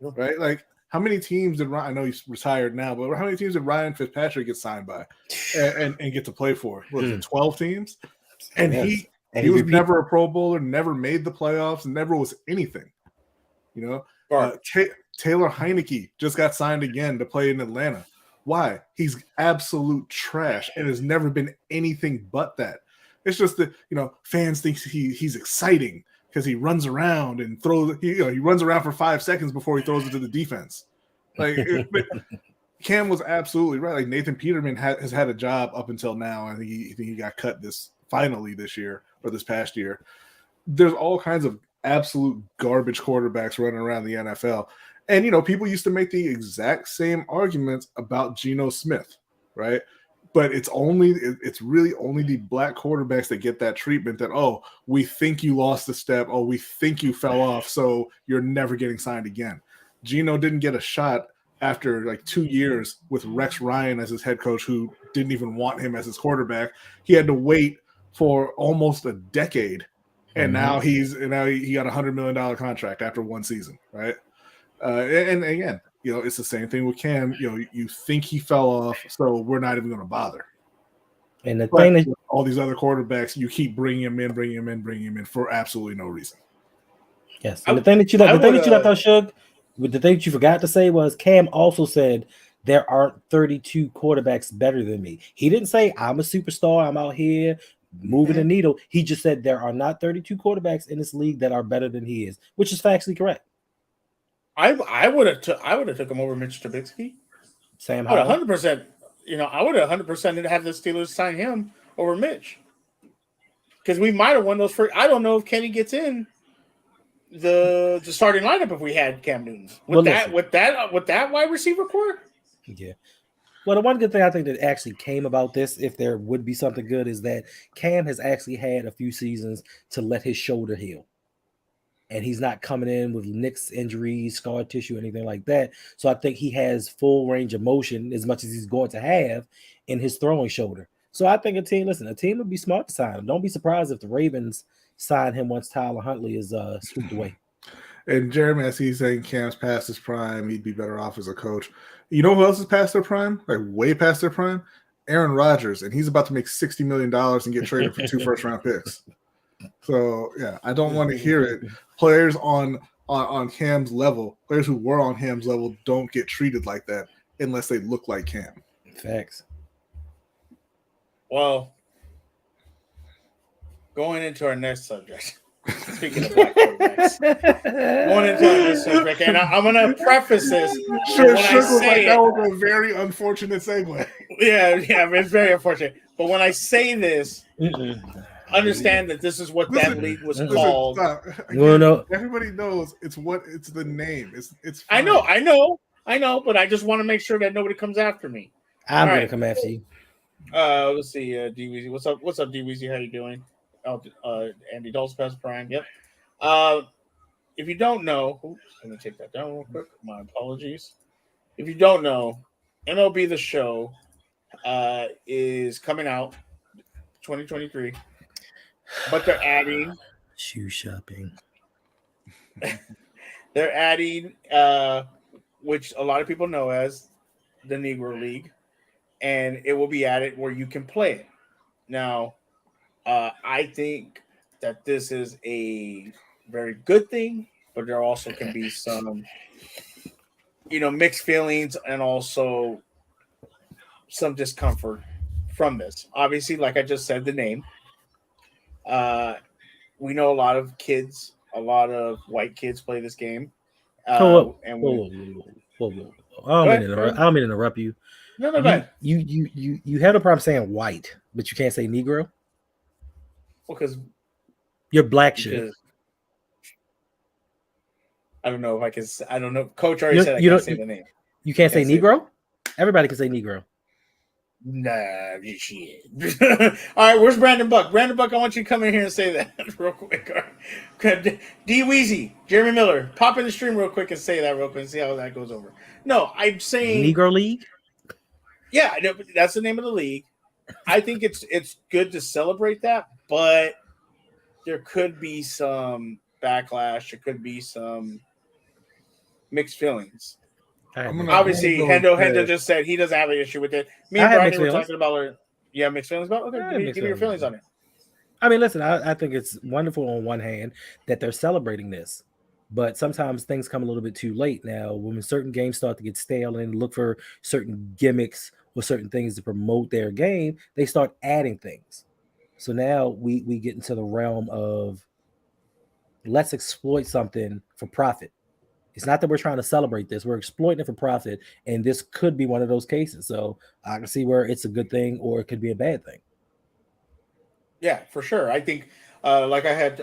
Right? Like, how many teams did Ryan? I know he's retired now, but how many teams did Ryan Fitzpatrick get signed by and get to play for? Was it 12 teams? And he was never a Pro Bowler, never made the playoffs, never was anything. Taylor Heineke just got signed again to play in Atlanta. Why? He's absolute trash and has never been anything but that. It's just that fans think he's exciting because he runs around and throws. He runs around for 5 seconds before he throws it to the defense. Like Cam was absolutely right. Like Nathan Peterman has had a job up until now, and he got cut this year or this past year. There's all kinds of absolute garbage quarterbacks running around the NFL, and people used to make the exact same arguments about Geno Smith, right? But it's really only the black quarterbacks that get that treatment that, oh, we think you lost a step. Oh, we think you fell off. So you're never getting signed again. Geno didn't get a shot after like 2 years with Rex Ryan as his head coach, who didn't even want him as his quarterback. He had to wait for almost a decade. And now he got $100 million contract after one season. Right. And again, it's the same thing with Cam. You think he fell off, so we're not even going to bother. And the thing is, all these other quarterbacks, you keep bringing him in for absolutely no reason. Yes, and the thing that you left out, Suge, the thing that you forgot to say was Cam also said there aren't 32 quarterbacks better than me. He didn't say I'm a superstar. I'm out here moving the needle. He just said there are not 32 quarterbacks in this league that are better than he is, which is factually correct. I would have took him over Mitch Trubisky. Sam Howell. 100%. I would have 100% have the Steelers sign him over Mitch because we might have won those first. I don't know if Kenny gets in the starting lineup if we had Cam Newton with that wide receiver core. Yeah. Well, the one good thing I think that actually came about this, if there would be something good, is that Cam has actually had a few seasons to let his shoulder heal. And he's not coming in with nicks, injuries, scar tissue, anything like that. So I think he has full range of motion as much as he's going to have in his throwing shoulder. So I think a team would be smart to sign him. Don't be surprised if the Ravens sign him once Tyler Huntley is swooped away. And Jeremy, I see he's saying Cam's past his prime. He'd be better off as a coach. You know who else is past their prime? Like way past their prime? Aaron Rodgers. And he's about to make $60 million and get traded for 2 first-round picks. So, yeah, I don't want to hear it. Players on Cam's level, players who were on Cam's level don't get treated like that unless they look like Cam. Facts. Well, going into our next subject, speaking of black quarterbacks, going into our next subject, and I'm going to preface this. That was a very unfortunate segue. Yeah, it's very unfortunate. But when I say this, understand that this is what that league was called. Again, everybody knows it's the name. It's fine. I know. I know, but I just want to make sure that nobody comes after me. I'm All gonna right. come after you. Let's see, D Weezy. What's up? What's up, D Weezy? How you doing? Oh, Andy Dulce Best Prime. Yep. Uh, if you don't know, oops, let me take that down real quick. My apologies. If you don't know, MLB The Show is coming out 2023, but they're adding Shoe shopping. they're adding which a lot of people know as the Negro League, and it will be added where you can play it. Now, I think that this is a very good thing, but there also can be some, mixed feelings and also some discomfort from this. Obviously, like I just said, the name. Uh, we know a lot of kids, a lot of white kids play this game. Oh, whoa, And whoa, we whoa, whoa, whoa, whoa. go ahead, go ahead. I don't mean to interrupt you. No, go ahead. You have no problem saying white, but you can't say Negro. Well, You're black shit. because I don't know if I can. I don't know. Coach already said I You can't don't. say the name. You can't say Can't say- Negro. Everybody can say Negro. Nah, shit. All right, where's Brandon Buck? Brandon Buck, I want you to come in here and say that real quick. All right. D Weezy, Jeremy Miller, pop in the stream real quick and say that real quick and see how that goes over. No, I'm saying Negro League. Yeah, no, that's the name of the league. I think it's good to celebrate that, but there could be some backlash. There could be some mixed feelings. Obviously, Hendo just said he doesn't have an issue with it. Me and Brian were talking about mixed feelings about. Okay, give me your feelings on it. I mean, listen, I think it's wonderful on one hand that they're celebrating this, but sometimes things come a little bit too late. Now, when certain games start to get stale and look for certain gimmicks or certain things to promote their game, they start adding things. So now we get into the realm of let's exploit something for profit. It's not that we're trying to celebrate this. We're exploiting it for profit. And this could be one of those cases. So I can see where it's a good thing or it could be a bad thing. Yeah, for sure. I think, like I had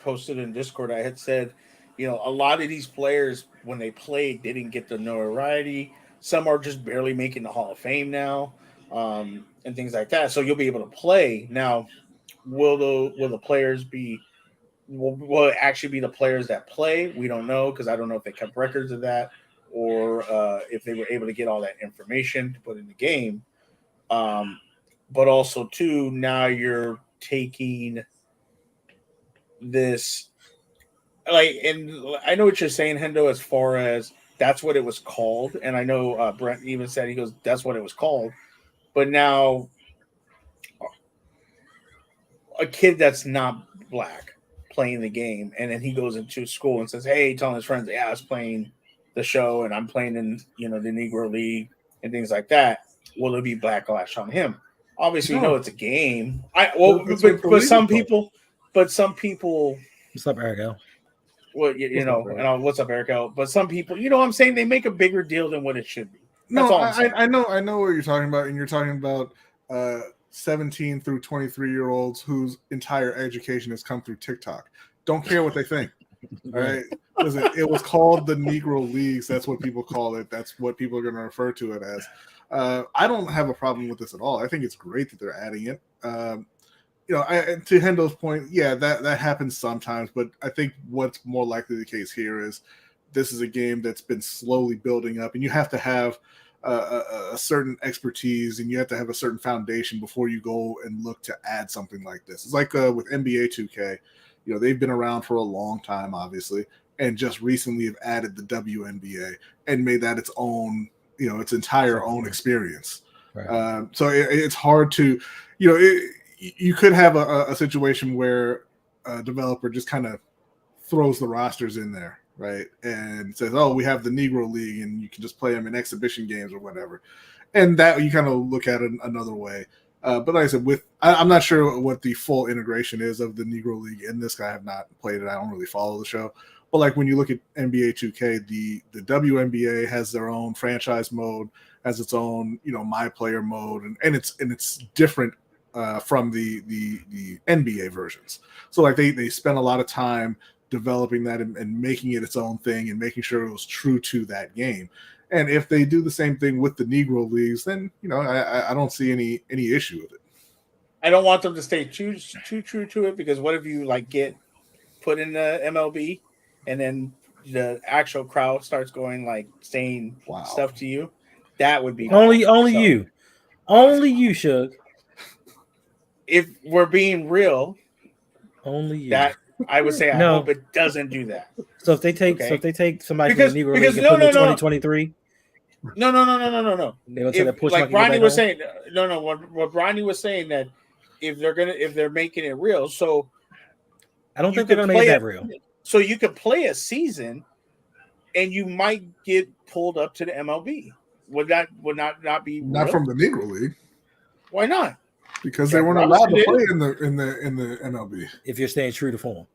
posted in Discord, I had said, a lot of these players, when they played, didn't get the notoriety. Some are just barely making the Hall of Fame now, and things like that. So you'll be able to play. Now, will the players be will it actually be the players that play? We don't know, because I don't know if they kept records of that or if they were able to get all that information to put in the game. But also, too, now you're taking this, and I know what you're saying, Hendo, as far as that's what it was called. And I know Brent even said, he goes, that's what it was called. But now a kid that's not black playing the game, and then he goes into school and says, hey, telling his friends, yeah, I was playing the show and I'm playing in the Negro League and things like that. Will there be backlash on him? Obviously, we know it's a game. But some people. What's up, Eric? Well, what's up, Eric? But some people, what I'm saying, they make a bigger deal than what it should be. That's all I'm saying. I know what you're talking about, and you're talking about 17 through 23-year-olds whose entire education has come through TikTok. Don't care what they think. All right. Listen, it was called the Negro Leagues. That's what people call it. That's what people are going to refer to it as. I don't have a problem with this at all. I think it's great that they're adding it. To Hendo's point, yeah, that happens sometimes, but I think what's more likely the case here is this is a game that's been slowly building up, and you have to have a certain expertise and you have to have a certain foundation before you go and look to add something like this. It's like with NBA 2K, they've been around for a long time, obviously, and just recently have added the WNBA and made that its own, its entire own experience. Right. So it's hard to, you could have a situation where a developer just kind of throws the rosters in there, right, and says, oh, we have the Negro League and you can just play them in exhibition games or whatever, and that you kind of look at it another way. But like I said, I'm not sure what the full integration is of the Negro League in this. I have not played it. I don't really follow the show. But like when you look at NBA 2K, the WNBA has their own franchise mode, has its own my player mode, and it's different from the NBA versions. So like they spent a lot of time developing that and making it its own thing and making sure it was true to that game. And if they do the same thing with the Negro leagues, then I don't see any issue with it. I don't want them to stay too true to it, because what if you like get put in the MLB and then the actual crowd starts going like saying stuff to you? That would be only So, you, Suge. If we're being real, Only you. that I would say I No. hope it doesn't do that. So if they take somebody Because- from the Negro because League and put them in 2023, No. they gonna tell that push Like monkey go Ronnie back was home? saying, no. What Ronnie was saying, that if they're making it real, so I don't you think they're gonna could make play that real. So you could play a season, and you might get pulled up to the MLB. Would not be Not real? from the Negro League, Why not? because they Jack weren't allowed to Robinson play in the MLB. If you're staying true to form.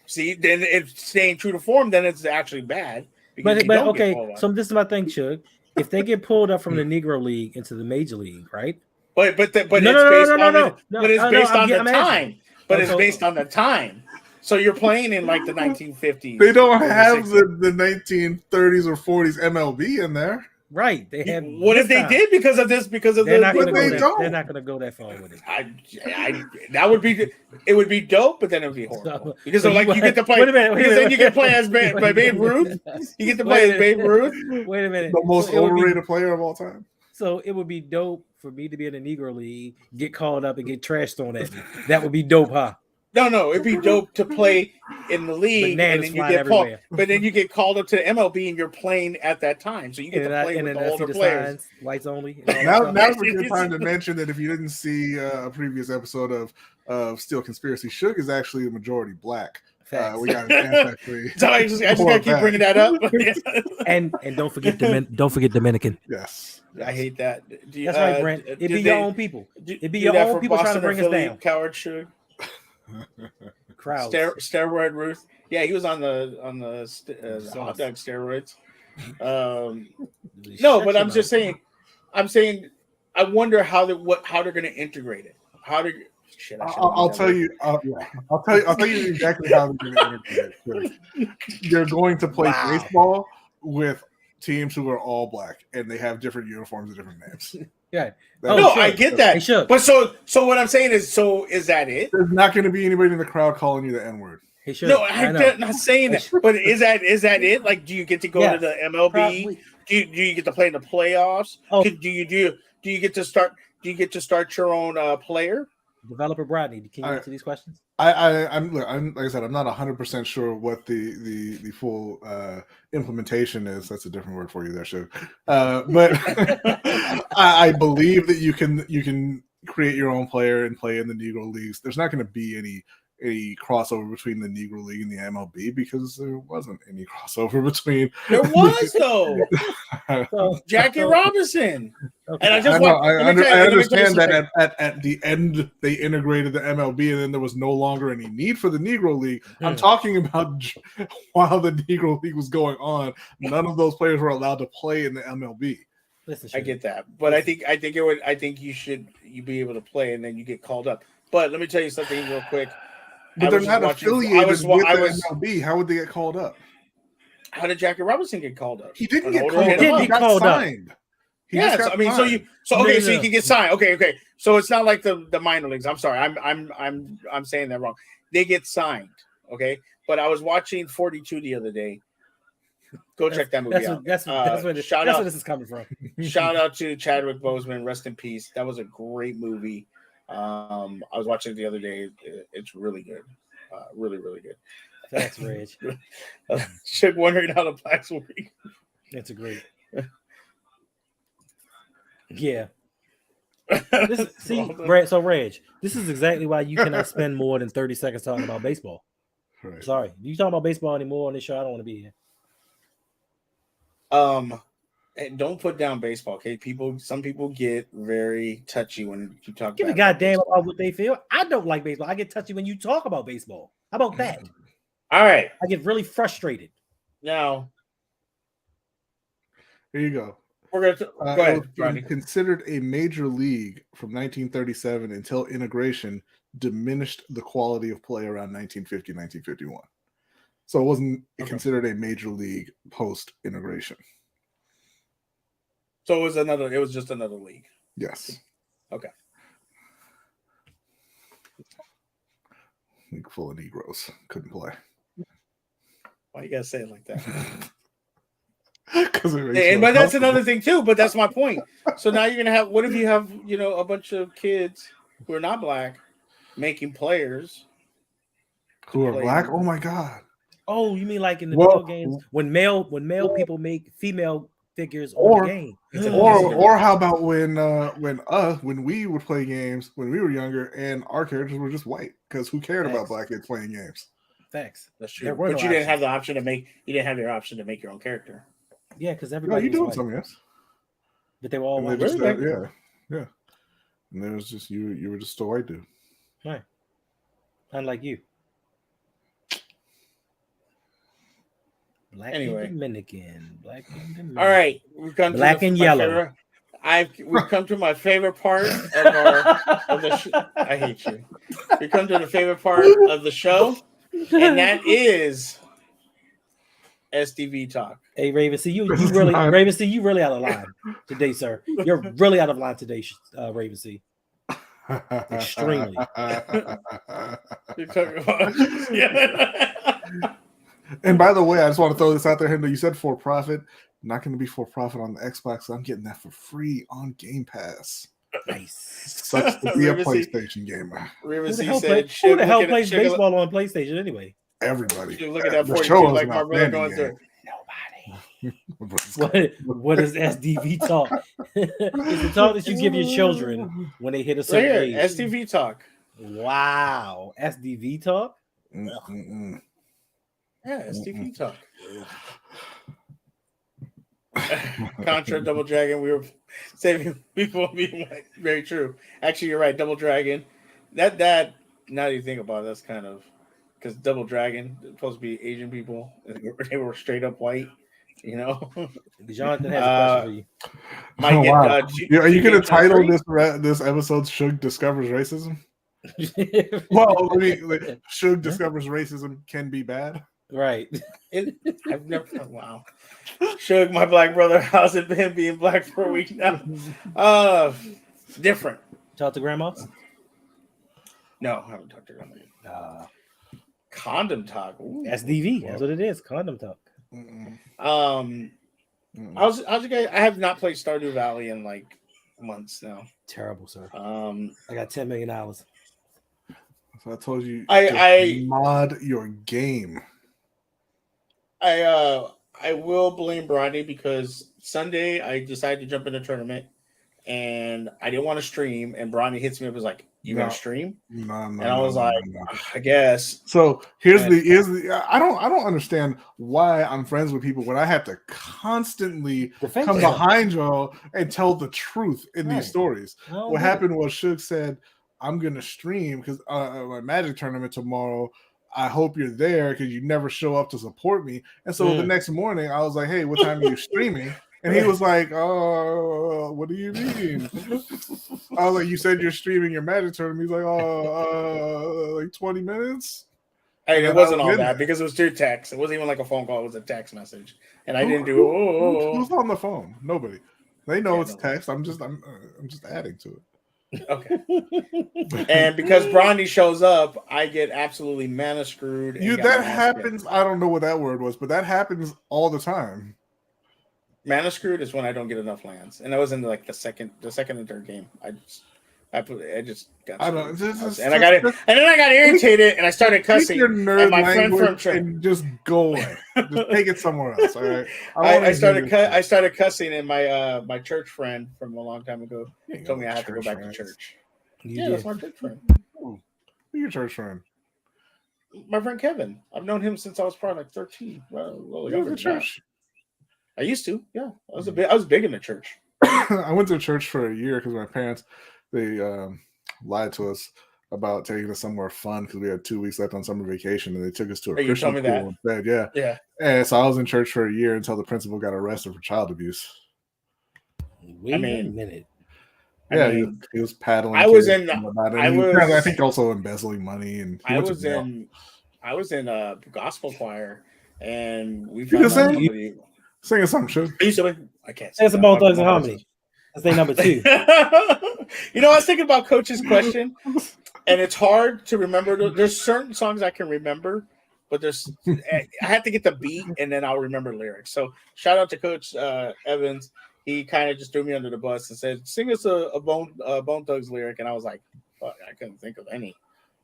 See, then if staying true to form, then it's actually bad. But you don't get okay, pulled up. so this is my thing, Chug. If they get pulled up from the Negro League into the Major League, right? But it's based on the time. But it's based on the time. So you're playing in like the 1950s. They don't or the have 60s. the 1930s or 40s MLB in there. Right. They have. What if they did because of this? Because of They're not the. going to go that. They're not going to go that far with it. That would be. It would be dope, but then it would be horrible. Because so like you get to play. Wait a minute. Because then you get to play as Babe Ruth. You get to play as Babe Ruth. Wait a minute. The most overrated player of all time. So it would be dope for me to be in the Negro League, get called up, and get trash thrown at me. That would be dope, huh? No, it'd be dope to play in the league, and then you get called. But then you get called up to the MLB, and you're playing at that time, so you get to play with the older players. Whites only. Now's a good time to mention that if you didn't see a previous episode of Steel Conspiracy, Suge is actually the majority black. We got actually. So I just gotta keep bringing that up. and don't forget Dominican. Yes. I hate that. That's right, Brent. It'd be your own people. It'd be your own people trying to bring us down. Coward Suge. Crowds. Steroid Ruth. Yeah, he was on the hot dog steroids. No, but I'm just saying. I'm saying. I wonder how they're going to integrate it. I'll tell you. I'll tell you exactly how they're going to integrate it. They're going to play baseball with teams who are all black, and they have different uniforms and different names. Yeah. I get that. But so what I'm saying is that it? There's not going to be anybody in the crowd calling you the N-word. No, I'm not saying that. But is that it? Like, do you get to go to the MLB? Probably. Do you get to play in the playoffs? Do you get to start? Do you get to start your own player? Developer Bradley, can you answer these questions? I'm like I said, I'm not 100% sure what the full implementation is. That's a different word for you there, Suge. But I believe that you can create your own player and play in the Negro leagues. There's not going to be any crossover between the Negro League and the MLB because there wasn't any crossover between. There was though. Jackie Robinson. Okay. And I understand that at the end they integrated the MLB and then there was no longer any need for the Negro League. I'm talking about while the Negro League was going on, none of those players were allowed to play in the MLB. Listen, I get that, but I think you be able to play and then you get called up. But let me tell you something real quick. But they're not affiliated with the MLB. How would they get called up? How did Jackie Robinson get called up? He didn't get called up. He got signed. So you can get signed. Okay. So it's not like the minor leagues. I'm sorry. I'm saying that wrong. They get signed. Okay. But I was watching 42 the other day. Go check that movie out. That's where this is coming from. Shout out to Chadwick Boseman. Rest in peace. That was a great movie. I was watching it the other day. It's really good. Really, really good. Thanks, Reg. Shook wondering how the blacks will be. That's a great. Yeah. Brad. So, Reg, this is exactly why you cannot spend more than 30 seconds talking about baseball. Right. Sorry, you talk about baseball anymore on this show? I don't want to be here. And don't put down baseball, okay? Some people get very touchy when you talk. Give a goddamn about what they feel. I don't like baseball. I get touchy when you talk about baseball. How about that? All right. I get really frustrated. Now, here you go. We're gonna go ahead. It was considered a major league from 1937 until integration diminished the quality of play around 1950, 1951. So it wasn't considered a major league post integration. So it was just another league. Yes. Okay. League full of Negroes. Couldn't play. Why you gotta say it like that? But that's another thing too. But that's my point. So now you're gonna have. What if you have a bunch of kids who are not black making players who are black? Oh my god! Oh, you mean like in the video games when male people make female figures on the game? Or how about when we would play games when we were younger and our characters were just white? Because who cared about black kids playing games? Thanks. That's true. But you didn't have the option to make. You didn't have the option to make your own character. Yeah, because everybody. You doing some, yes. But they were all white. Yeah. And there was just you were just a white dude. Right. Unlike you. Black and Dominican. All right, we've come to black and yellow. We've come to my favorite part of the I hate you. We come to the favorite part of the show, and that is SDV talk. Hey Raven, see you really out of line today, sir. You're really out of line today, Raven. See. Extremely. You're talking about And by the way, I just want to throw this out there, Hendo. You said for profit. Not going to be for profit on the Xbox. So I'm getting that for free on Game Pass. Nice. Sucks to be a PlayStation gamer. Who the hell plays baseball on PlayStation anyway? Everybody. Look at that 42 like my brother going through. Nobody. What is SDV talk? It's the talk that you give your children when they hit a certain age. SDV talk. Wow. SDV talk? Mm-mm. Yeah, SDV talk. Contra Double Dragon. We were saving people being like, very true. Actually, you're right. Double Dragon. That now that you think about it, that's kind of because Double Dragon supposed to be Asian people. They were straight up white. Jonathan has a question for you. Are you going to title this episode "Suge Discovers Racism"? Well, Suge discovers racism can be bad. Right. I've never. Wow. Suge, my black brother. How's it been being black for a week now? Different. Talk to grandma? No, I haven't talked to grandma. Condom talk. Ooh. SDV. That's what it is. Condom talk. How's you guys? I have not played Stardew Valley in like months now. Terrible, sir. I got $10 million. So I told you. I mod your game. I will blame Bronny because Sunday I decided to jump in a tournament and I didn't want to stream. And Bronny hits me up and was like, "You gonna stream?" No, and I was like, "I guess." So here's the I don't understand why I'm friends with people when I have to constantly come behind y'all and tell the truth in these stories. What happened was Suge said, "I'm gonna stream because my Magic tournament tomorrow. I hope you're there because you never show up to support me." And so the next morning, I was like, "Hey, what time are you streaming?" And he was like, "Oh, what do you mean?" I was like, "You said you're streaming your Magic tournament." He's like, "Oh, like 20 minutes." Hey, it wasn't all that because it was through text. It wasn't even like a phone call. It was a text message, and I didn't do. Who's on the phone? Nobody. They know it's text. I'm just adding to it. Okay. And because Bronny shows up, I get absolutely mana screwed. That happens. I don't know what that word was, but that happens all the time. Mana screwed is when I don't get enough lands, and that was in like the second and third game. I just got. I don't. And I got it, and then I got irritated, and I started cussing. Your nerd and my friend from and just go away. Just take it somewhere else. All right. I started cussing, and my church friend from a long time ago told me I have to go back to church. Yeah, that's my church friend. Who's your church friend? My friend Kevin. I've known him since I was probably like 13. Well, younger church. I used to. Yeah, I was big in the church. I went to church for a year because my parents they lied to us about taking us somewhere fun because we had 2 weeks left on summer vacation, and they took us to a Christian school instead. Yeah. And so I was in church for a year until the principal got arrested for child abuse. Wait a minute. Yeah, he was paddling. I was in. I think also embezzling money, and I was in a gospel choir, and we found out Sing us something, Suge. I used to. I can't. That's a Bone Thugs and Harmony. That's their number 2. You know, I was thinking about Coach's question, and it's hard to remember. There's certain songs I can remember, but I have to get the beat, and then I'll remember lyrics. So shout out to Coach Evans. He kind of just threw me under the bus and said, "Sing us a Bone Thugs lyric," and I was like, "Fuck, I couldn't think of any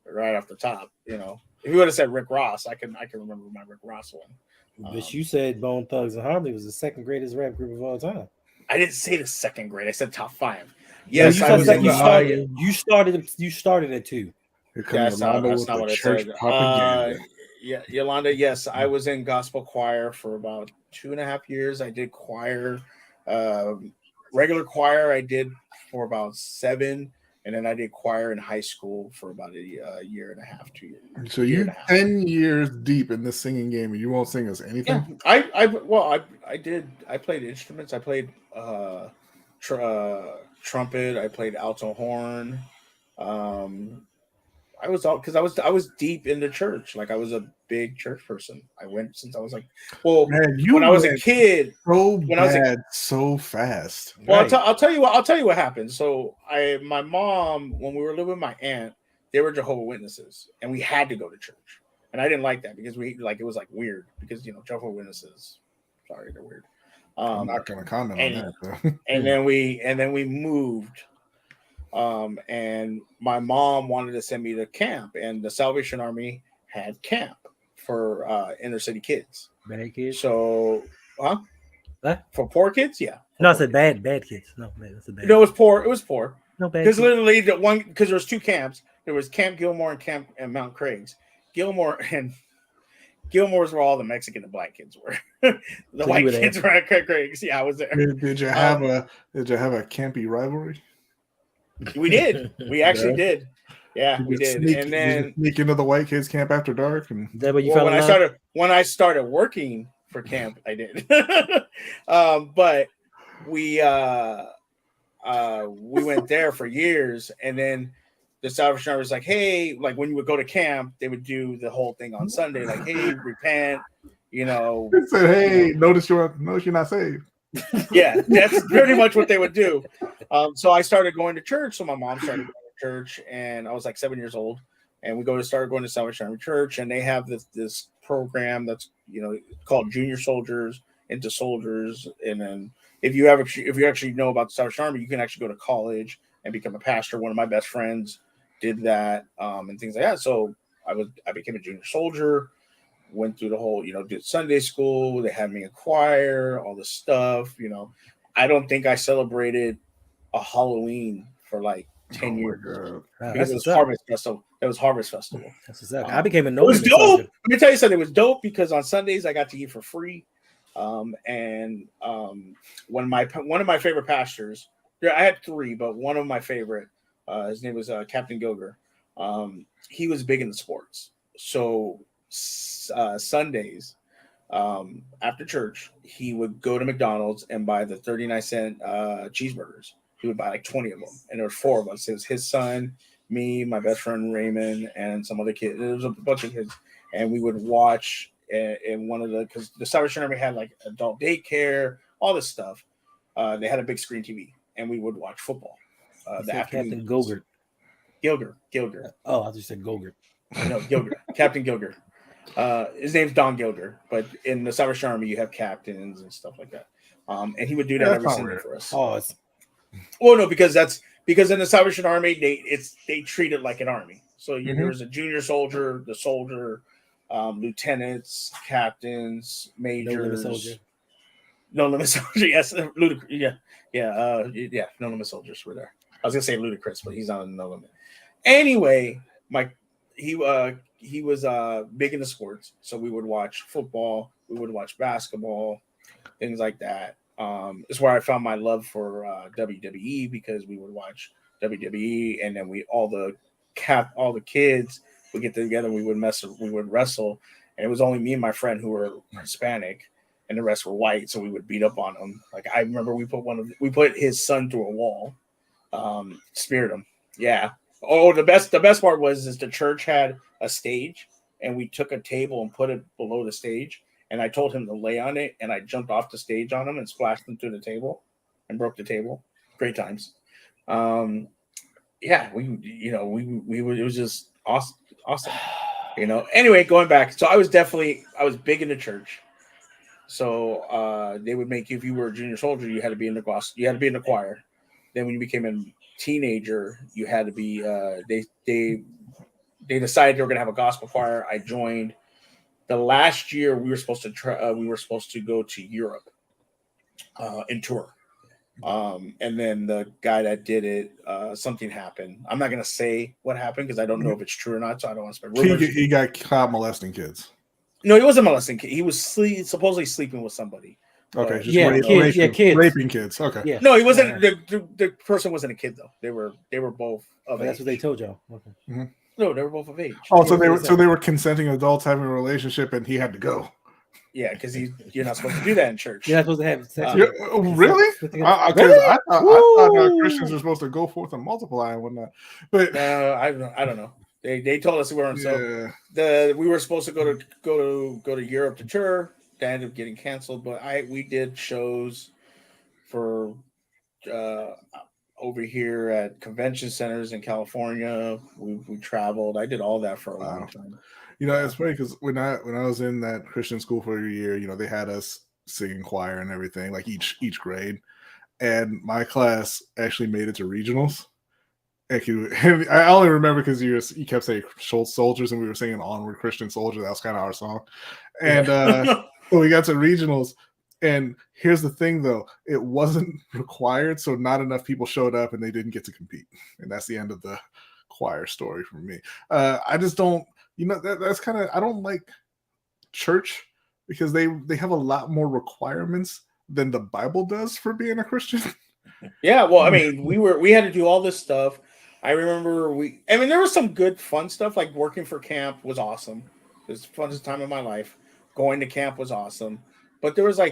right off the top." You know, if you would have said Rick Ross, I can remember my Rick Ross one. But you said Bone Thugs and Harmony was the second greatest rap group of all time. I didn't say the second grade. I said top 5. Yes, Yes, I was. You started at 2. Here comes That's not Yolanda with what the I church said. propaganda. Yeah, Yolanda. Yes, I was in gospel choir for about 2.5 years. I did choir, regular choir. I did for about 7, and then I did choir in high school for about a year and a half, 2 years. So you're 10 years deep in this singing game, and you won't sing us anything? Yeah, I did. I played instruments. I played trumpet. I played alto horn. I was deep in the church. Like I was a big church person. I went since I was like, Man, when I was a kid. So fast. Well, Right. I'll tell you what happened. So my mom, when we were living with my aunt, they were Jehovah's Witnesses, and we had to go to church, and I didn't like that because it was like weird because Jehovah's Witnesses, sorry, they're weird. I'm not going to comment on that. And then we moved. And my mom wanted to send me to camp, and the Salvation Army had camp for inner city kids. Bad kids. So, What? For poor kids, yeah. No, I said bad kids. No, man, that's a bad. No, it was poor. It was poor. No bad. Because literally because there was 2 camps. There was Camp Gilmore and Camp and Mount Craig's. Gilmore's where all the Mexican and black kids were. The white kids were at Craig's. Yeah, I was there. Did you have a campy rivalry? We did. We actually did. Yeah, we did. And then sneak into the white kids camp after dark. And is that what you fell in love? When I started working for camp, I did. But we went there for years, and then the Salvation Army was like, "Hey," like when you would go to camp, they would do the whole thing on Sunday, like, "Hey, repent," They said, "Hey, notice you're not saved." Yeah, that's pretty much what they would do. So I started going to church. So my mom started going to church, and I was like 7 years old. And we started going to Salvation Army Church, and they have this program that's called Junior Soldiers into Soldiers. And then if you actually know about the Salvation Army, you can actually go to college and become a pastor. One of my best friends did that, and things like that. So I became a junior soldier. Went through the whole, did Sunday school. They had me in choir, all this stuff. I don't think I celebrated a Halloween for like 10 years because it was Harvest Festival. It was Harvest Festival. That's exactly. I became a It was dope. soldier. Let me tell you something. It was dope because on Sundays I got to eat for free. One of my favorite pastors. I had 3, but one of my favorite. His name was Captain Gilger. He was big into sports, so. Sundays after church, he would go to McDonald's and buy the 39-cent cheeseburgers. He would buy like 20 of them, and there were 4 of us. It was his son, me, my best friend Raymond, and some other kids. There was a bunch of kids, and we would watch in one of because the Salvation Army had like adult daycare, all this stuff. They had a big screen TV, and we would watch football. Captain Gilger. Gilger. Oh, I just said Gilger. No, Gilger. Captain Gilger. His name's Don Gilger, but in the Salvation Army you have captains and stuff like that. And he would do that every Sunday for us. Well, no, because in the Salvation Army they treat it like an army. So there's a junior soldier, the soldier, lieutenants, captains, majors. No limit soldier. Yes, Ludacris. Yeah. No limit soldiers were there. I was gonna say Ludacris, but he's on No Limit. Anyway, he was big into sports, so we would watch football, we would watch basketball, things like that. It's where I found my love for WWE because we would watch WWE, and then all the kids would get together, we would wrestle, and it was only me and my friend who were Hispanic, and the rest were white, so we would beat up on them. Like I remember we put his son through a wall, speared him. Yeah. Oh, the best part was the church had a stage, and we took a table and put it below the stage, and I told him to lay on it, and I jumped off the stage on him and splashed him through the table and broke the table. Great times. Yeah, we were, it was just awesome, awesome. Anyway, going back, so I was big into church. So they would make you, if you were a junior soldier, you had to be in the choir. Then when you became a teenager, you had to be. They decided they were going to have a gospel choir. I joined. The last year we were supposed to go to Europe and tour. And then the guy that did it, something happened. I'm not going to say what happened because I don't know if it's true or not, so I don't want to spread rumors. He got caught molesting kids. No, he wasn't molesting kids. He was supposedly sleeping with somebody. Okay, kids. Raping kids. Okay. Yeah. No, he wasn't. The person wasn't a kid though. They were both of age. That's what they told y'all. Okay. Mm-hmm. No, they were both of age. Oh, so they were consenting adults having a relationship, and he had to go. Yeah, because you're not supposed to do that in church. You're not supposed to have sex. Really? I thought Christians are supposed to go forth and multiply and whatnot. But I don't know. They told us we weren't. Yeah. So we were supposed to go to Europe to tour. That ended up getting canceled. But we did shows for over here at convention centers in California. We traveled. I did all that for a long time. It's funny because when I was in that Christian school for a year, they had us singing choir and everything, like each grade. And my class actually made it to regionals. And I only remember because you kept saying soldiers, and we were singing "Onward, Christian Soldier." That was kind of our song. And so we got to regionals. And here's the thing, though, it wasn't required, so not enough people showed up, and they didn't get to compete. And that's the end of the choir story for me. I just don't. That's kind of, I don't like church because they have a lot more requirements than the Bible does for being a Christian. Yeah, well, I mean, we had to do all this stuff. I remember there was some good fun stuff, like working for camp was awesome. It was the funnest time of my life. Going to camp was awesome. But there was I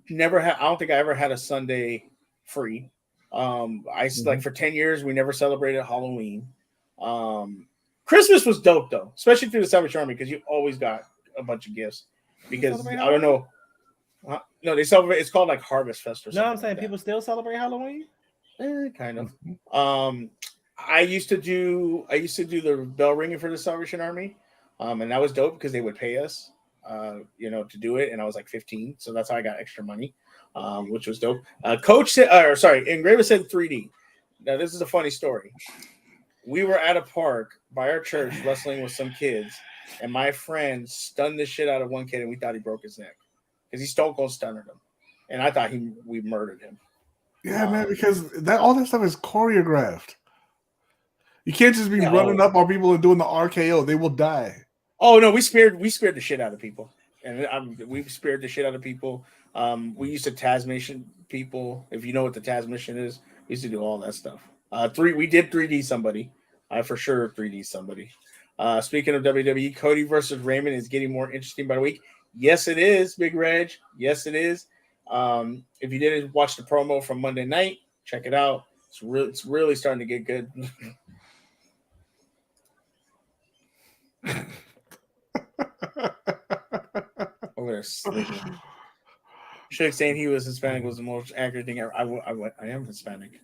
don't think I ever had a Sunday free. Like for 10 years, we never celebrated Halloween. Christmas was dope though, especially through the Salvation Army because you always got a bunch of gifts. Because I don't know, no, they celebrate. It's called like Harvest Fest or something. No, I'm saying people still celebrate Halloween. Kind of. I used to do the bell ringing for the Salvation Army, and that was dope because they would pay us, to do it, and I was like 15, so that's how I got extra money, which was dope. Coach said, Engraver said 3D. Now this is a funny story. We were at a park by our church wrestling with some kids, and my friend stunned the shit out of one kid, and we thought he broke his neck because he stone cold stunned him, and I thought we murdered him. Yeah, man, because all that stuff is choreographed. You can't just be running up on people and doing the RKO; they will die. Oh no, we spared the shit out of people, and we spared the shit out of people. We used to Tasmation people. If you know what the Tasmation is, we used to do all that stuff. We did 3D somebody. I for sure 3D somebody. Speaking of WWE, Cody versus Raymond is getting more interesting by the week. Yes, it is, Big Reg. Yes, it is. If you didn't watch the promo from Monday night, check it out. It's really starting to get good. Over there sleeping. Suge saying he was Hispanic was the most accurate thing ever. I am Hispanic.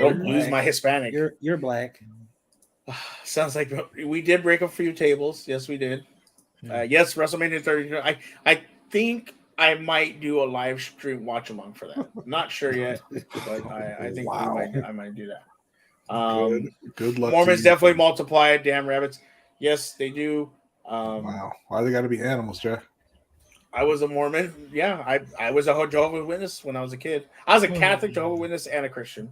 Don't lose my Hispanic. You're black. Sounds like we did break a few tables. Yes, we did. Yes, WrestleMania 30. I think I might do a live stream watch along for that. Not sure yet, but I think I might do that. Good luck. Mormons definitely multiply. Damn rabbits. Yes, they do. Wow. Why they got to be animals, Jack? I was a Mormon. Yeah, I was a Jehovah's Witness when I was a kid. I was a Catholic, Jehovah's Witness, and a Christian.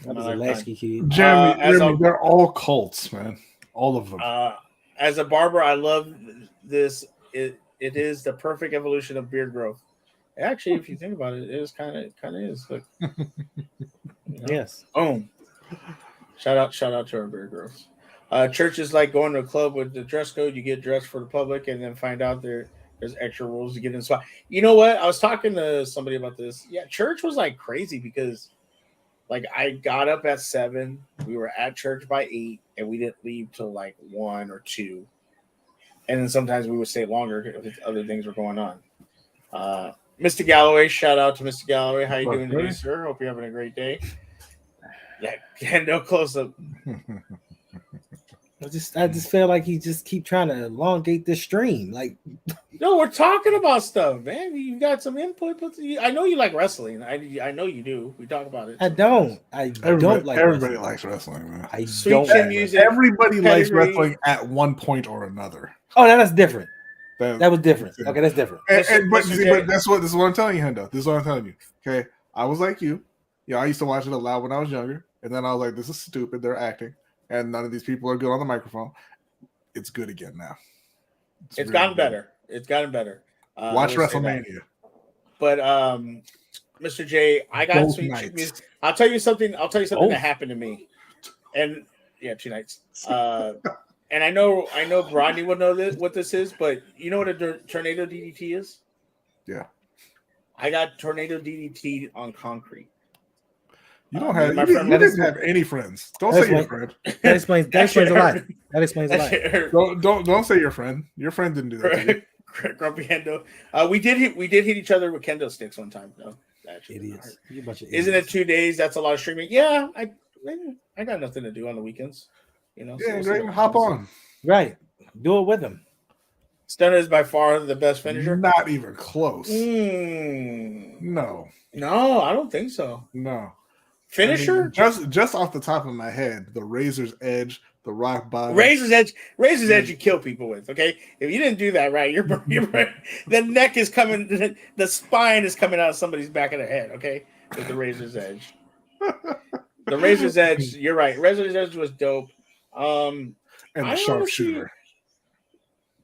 I was a latchkey kid. Jeremy, they're all cults, man. All of them. As a barber, I love this. It is the perfect evolution of beard growth. Actually, if you think about it, it is kind of is. Look. Yes. Boom. Shout out to our beard growth. Church is like going to a club with the dress code. You get dressed for the public, and then find out there's extra rules to get in the spot. You know what? I was talking to somebody about this. Yeah, church was like crazy because, like, I got up at 7. We were at church by 8, and we didn't leave till like 1 or 2. And then sometimes we would stay longer if other things were going on. Mr. Galloway, shout out to Mr. Galloway. How you What, doing today, really? sir? Hope you're having a great day. Yeah, no close up. I just feel like he just keep trying to elongate this stream. Like, No, we're talking about stuff, man. You got some input. But I know you like wrestling. I know you do. We talk about it. I don't. I don't like everybody wrestling. likes wrestling, man. I Sweet don't. chin Like music. wrestling. Everybody likes pedigree. wrestling at one point or another. Oh, that's different. That That was different. Okay, that's different. but Mr. J. but this is what I'm telling you, Hendo. This is what I'm telling you. Okay, I was like you. Yeah, I used to watch it a lot when I was younger, and then I was like, "This is stupid. They're acting, and none of these people are good on the microphone." It's good again now. It's really gotten good. better. It's gotten better. Watch I will say that. WrestleMania. But Mr. J, I got Both sweet nights. music. I'll tell you something Both. that happened to me. And yeah, 2 nights. And I know Rodney will know what this is, but you know what a tornado DDT is? Yeah. I got tornado DDT on concrete. You don't have. my You friend- didn't have any friends. Don't That's say your my- friend. That explains a lot. That explains a lot. Don't say your friend. Your friend didn't do that. To you. Grumpy Hendo. We did hit each other with kendo sticks one time though. Actually, Idiots. You a bunch of Isn't it idiots. 2 days? That's a lot of streaming. Yeah, I got nothing to do on the weekends. You know, so Yeah, we'll see great. what Hop happens. on. Right. Do it with him. Stunner is by far the best finisher. Not even close. Mm, No, no, I don't think so. no. Finisher? I mean, just off the top of my head, the Razor's Edge, the Rock Bottom. Razor's Edge you kill people with, okay? If you didn't do that right, you're the neck is coming, the spine is coming out of somebody's back of the head, okay? With the Razor's Edge. The Razor's Edge, you're right. Razor's Edge was dope. and the I Sharpshooter.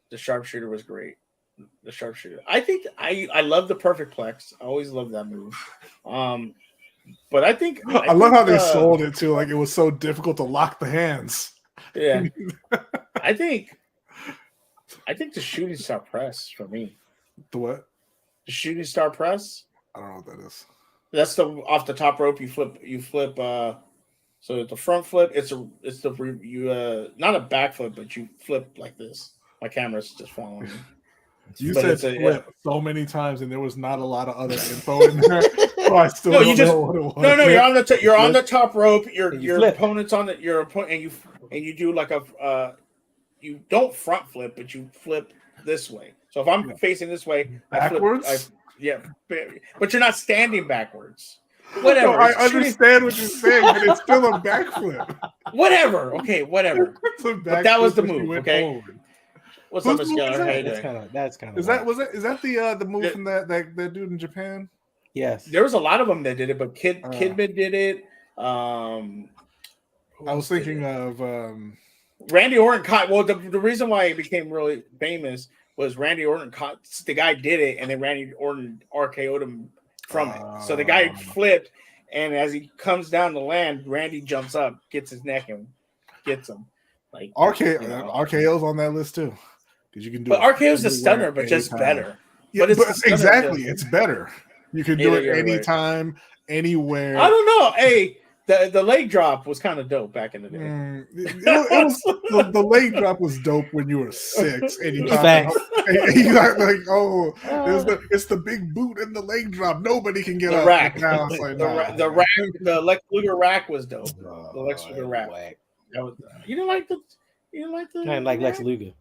The sharpshooter was great. The sharpshooter. I think I love the perfect plex. I always love that move. But I think I love how they sold it too. Like it was so difficult to lock the hands. Yeah. I think the shooting star press for me. The what? The shooting star press. I don't know what that is. That's the off the top rope. You flip. So the front flip. It's not a back flip, but you flip like this. My camera's just following me. You But said it's a- flip so many times, and there was not a lot of other info in there. So I still don't know what it was. No. You're on the top rope. Your flip. opponent's on your opponent, and you do like a you don't front flip, but you flip this way. So if I'm facing this way, Backwards? but you're not standing backwards. Whatever. No, I It's shooting- understand what you're saying, but it's still a backflip. Whatever. Okay, whatever. It's a But that was backflip the if you move, went okay? forward. What's up, Whose Miss move is Geller? How you that? doing? That's kind of Is that the move Yeah. from that dude in Japan? yes. There was a lot of them that did it, but Kidman did it. Who I was else did thinking it? of Randy Orton caught. Well, the reason why he became really famous was Randy Orton caught. The guy did it, and then Randy Orton RKO'd him from it. So the guy flipped, and as he comes down to land, Randy jumps up, gets his neck, and gets him. Like RKO's on that list too. Because you can do but it RKO's a anywhere, stunner, but just anytime. better. Yeah, But it's the stunner exactly, that- it's better. You can do Yeah, it you're right. anytime, anywhere. I don't know. Hey, the leg drop was kind of dope back in the day. It was the leg drop was dope when you were 6 and you got Facts. like, it's the big boot and the leg drop. Nobody can get The up. rack. Now it's like, The rack, the Lex Luger rack was dope. Oh, The Lex Luger rack. Whack. That was, you didn't like the. I like Lex rack? Luger.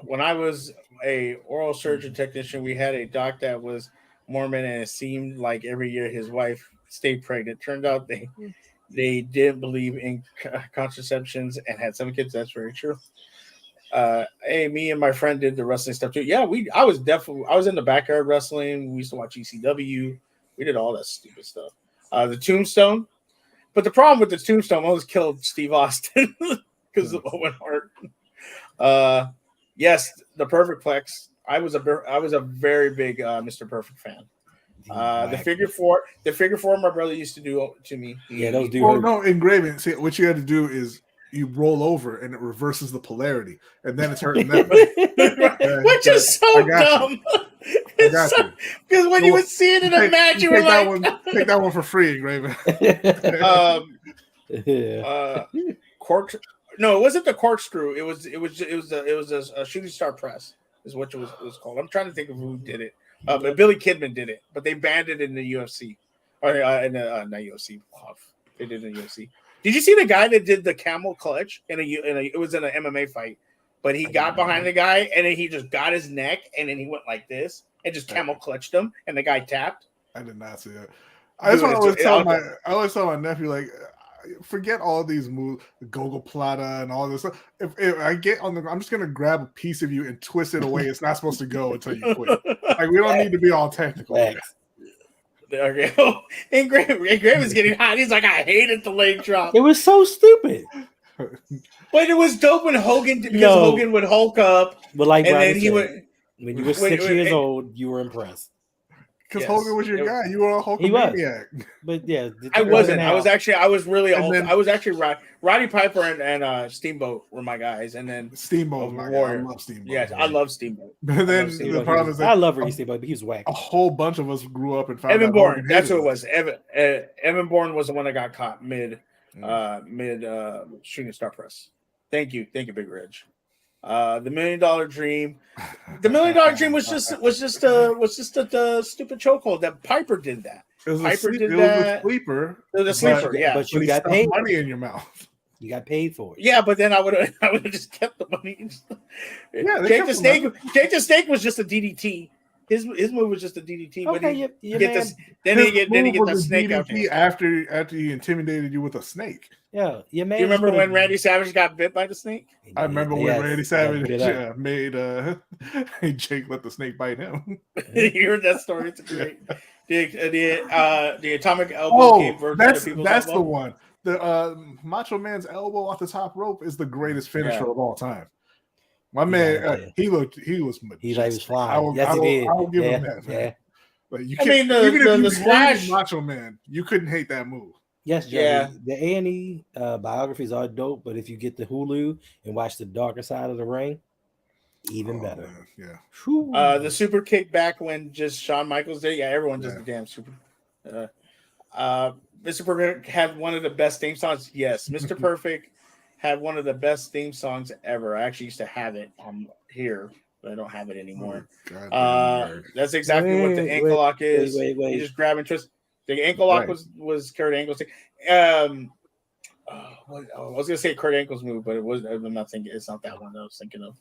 When I was a oral surgeon technician, we had a doc that was Mormon, and it seemed like every year his wife stayed pregnant. Turned out they didn't believe in contraceptions and had 7 kids. That's very true. Hey, me and my friend did the wrestling stuff too. Yeah, I was in the backyard wrestling. We used to watch ECW. We did all that stupid stuff. The Tombstone, but the problem with the Tombstone almost killed Steve Austin because of Owen Hart. Yes, the Perfect Plex. I was a very big Mr. Perfect fan. The figure four, my brother used to do to me. Yeah, those do Well, hurt. no, engraving. See, what you had to do is you roll over and it reverses the polarity, and then it's hurting them. Which is so I got dumb. I got you. Because when you would see it in a match, you were like, take that one for free, engraving. cork. No, it wasn't the corkscrew. It was a shooting star press. is what it was called. I'm trying to think of who did it. But Billy Kidman did it, but they banned it in the UFC. Or in the not UFC. They did it in the UFC. Did you see the guy that did the camel clutch it was in an MMA fight, but he got behind the guy and then he just got his neck and then he went like this and just camel clutched him and the guy tapped. I did not see it. I always tell my nephew, like, forget all these moves, the Gogo Plata and all this stuff. If I get on I'm just gonna grab a piece of you and twist it away. It's not supposed to go until you quit. Like, we don't need to be all technical. Okay. And Graham is getting hot. He's like, I hated the leg drop. It was so stupid. But it was dope when Hogan Hogan would Hulk up. But like and Brian then he said, would when you were 6 years old, you were impressed. Because Hogan was your guy. You were a Hulkamaniac. But yeah, I wasn't. I was really old. Then, I was actually Roddy Piper and Steamboat were my guys, and then Steamboat. I love Steamboat. Yes, I love Steamboat. But then the problem is that I love Ricky Steamboat, but he was whack. A whole bunch of us grew up and found Evan out Bourne. That's who it was. Evan Bourne was the one that got caught mid shooting star press. Thank you, Big Ridge. The $1 Million Dream. The $1 Million Dream was just a stupid chokehold that Piper did that. It was Piper did it that. Was a sleeper. It was a sleeper, yeah. But you got paid money in your mouth. You got paid for it. Yeah, but then I would have just kept the money. Yeah, Jake the Snake was just a DDT. His move was just a DDT. Okay, then he get the snake out there. After he intimidated you with a snake. Yeah, you remember when Randy Savage got bit by the snake? I remember when Randy Savage made Jake let the snake bite him. You heard that story? It's great. The atomic elbow game versus that's the one. The Macho Man's elbow off the top rope is the greatest finisher of all time. My man, he was flying. I will give him that. Man. Like, you can't, even if you splash Macho Man, you couldn't hate that move. Yes, Joey. Yeah. The A&E biographies are dope, but if you get the Hulu and watch the darker side of the ring, even better. Man, yeah. The super kick back when just Shawn Michaels did. Yeah, everyone does the damn super. Mr. Perfect had one of the best theme songs. Yes, Mr. Perfect had one of the best theme songs ever. I actually used to have it here, but I don't have it anymore. That's exactly what the ankle lock is. Wait. You just grab and twist. The ankle lock was Kurt Angle's thing. I was gonna say Kurt Angle's move, but it was. I'm not thinking. It's not that one that I was thinking of.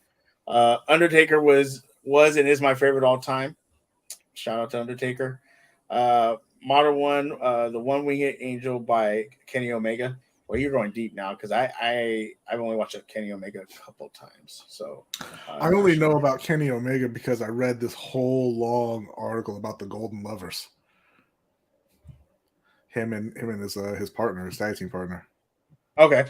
Undertaker was and is my favorite all time. Shout out to Undertaker. Modern One, the One Winged Angel by Kenny Omega. Well, you're going deep now because I've only watched Kenny Omega a couple times. So I only know about Kenny Omega because I read this whole long article about the Golden Lovers. Him and his partner, his tag team partner. Okay.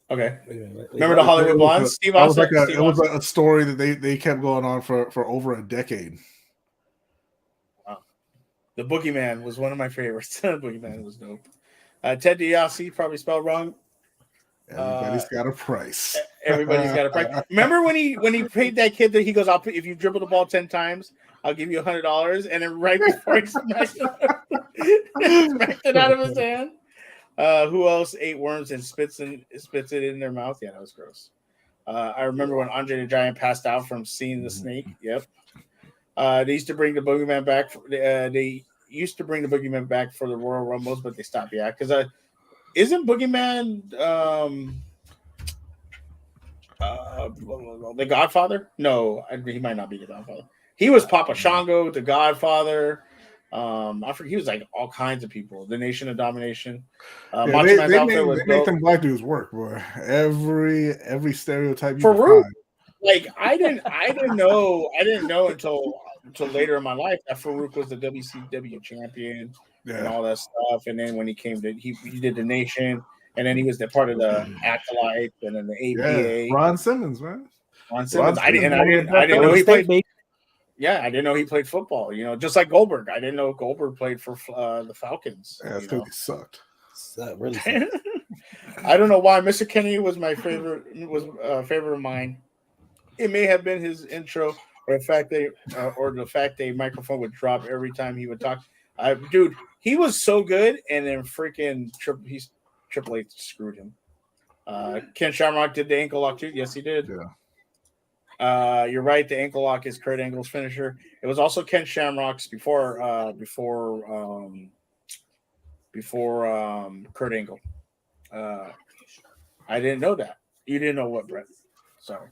Remember the Hollywood Blondes? Steve Austin. It was a story that they kept going on for over a decade. Wow. The Boogeyman was one of my favorites. Boogeyman was dope. Ted DiBiase, probably spelled wrong. Everybody's got a price. Everybody's got a price. Remember when he paid that kid that he goes, if you dribble the ball 10 times, I'll give you $100. And then right before he smacked it out of his hand. Who else ate worms and spits it in their mouth? Yeah, that was gross. I remember when Andre the Giant passed out from seeing the snake. Yep. They used to bring the Boogeyman back. They used to bring the Boogeyman back for the Royal Rumbles, but they stopped. Yeah, because isn't Boogeyman the Godfather? No, he might not be the Godfather. He was Papa Shango, the Godfather. I forget, he was like all kinds of people. The Nation of Domination. They make them black dudes work, boy. Every stereotype you Farouk. Like I didn't know until later in my life that Farouk was the WCW champion and all that stuff. And then when he came to he did the Nation, and then he was the part of the Acolyte and then the APA. Yeah, Ron Simmons, man. Ron Simmons. I didn't know he played. Yeah, I didn't know he played football. Just like Goldberg. I didn't know Goldberg played for the Falcons. Yeah, it's because he sucked. Really sucked. I don't know why Mr. Kennedy was my favorite. Was a favorite of mine. It may have been his intro, or the fact a microphone would drop every time he would talk. Dude, he was so good, and then freaking Triple H screwed him. Ken Shamrock did the ankle lock too. Yes, he did. Yeah. You're right. The ankle lock is Kurt Angle's finisher. It was also Ken Shamrock's before Kurt Angle. I didn't know that. You didn't know what, Brett? Sorry.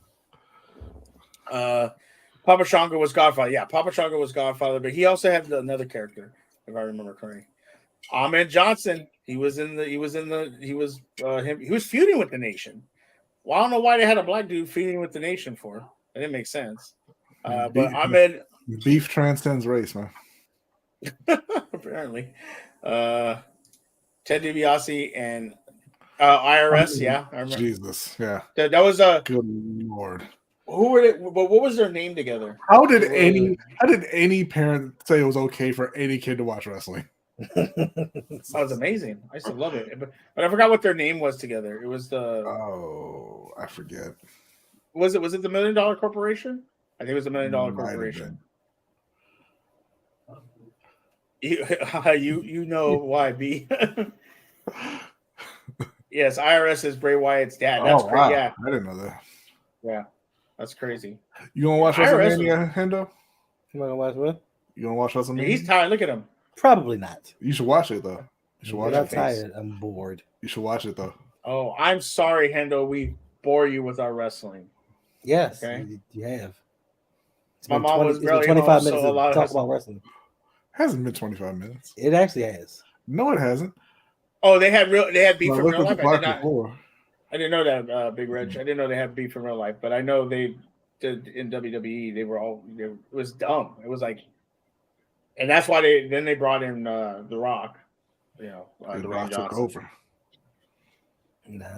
Papa Shango was Godfather. Yeah, Papa Shango was Godfather, but he also had another character, if I remember correctly. Ahmed Johnson. He was feuding with the Nation. Well, I don't know why they had a black dude feuding with the Nation for. That didn't make sense. But Ahmed beef transcends race, man. apparently. Ted DiBiase and IRS. Yeah, I remember. Jesus, yeah. That was a good lord. Who were they? But what was their name together? How did any parent say it was okay for any kid to watch wrestling? That was amazing. I used to love it, but I forgot what their name was together. It was I forget. Was it the $1 Million Corporation? I think it was the $1 Million Corporation. You know why, B? Yes, IRS is Bray Wyatt's dad. That's wow. Yeah, I didn't know that. Yeah, that's crazy. You gonna watch WrestleMania, Hendo? You gonna watch what? You gonna watch WrestleMania? He's tired. Look at him. Probably not. You should watch it though. You should watch I'm it. tired. I'm bored. You should watch it though. Oh, I'm sorry, Hendo. We bore you with our wrestling. Yes, okay. You have. My mom was barely 25 home, minutes so to talk about wrestling. Hasn't been 25 minutes. It actually has. No, it hasn't. Oh, they had beef in real life. I didn't know that, Big Rich. I didn't know they had beef in real life, but I know they did in WWE. It was dumb. It was like, and that's why they brought in The Rock. The Rock took over.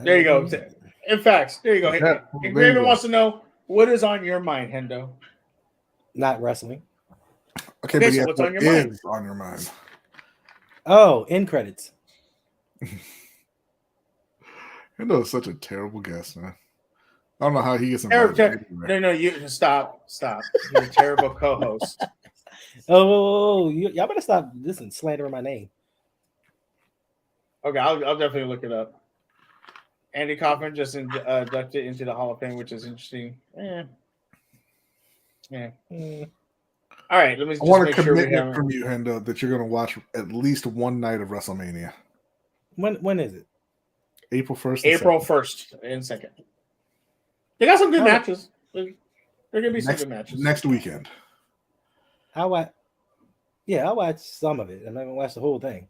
There you go. In fact, there you go. If Graven wants to know what is on your mind, Hendo. Not wrestling. Okay, but so what's on your mind? On your mind. Oh, end credits. Hendo is such a terrible guest, man. I don't know how he gets invited. No, you stop. You're a terrible co-host. Y'all better stop slandering my name. Okay, I'll definitely look it up. Andy Kaufman just inducted into the Hall of Fame, which is interesting. Yeah. All right, let me. I want a commitment from you, Hendo, that you're going to watch at least one night of WrestleMania. When is it? April 1st. April 1st and 2nd. They got some good matches. There are going to be some good matches next weekend. I'll watch some of it. I'm not going to watch the whole thing.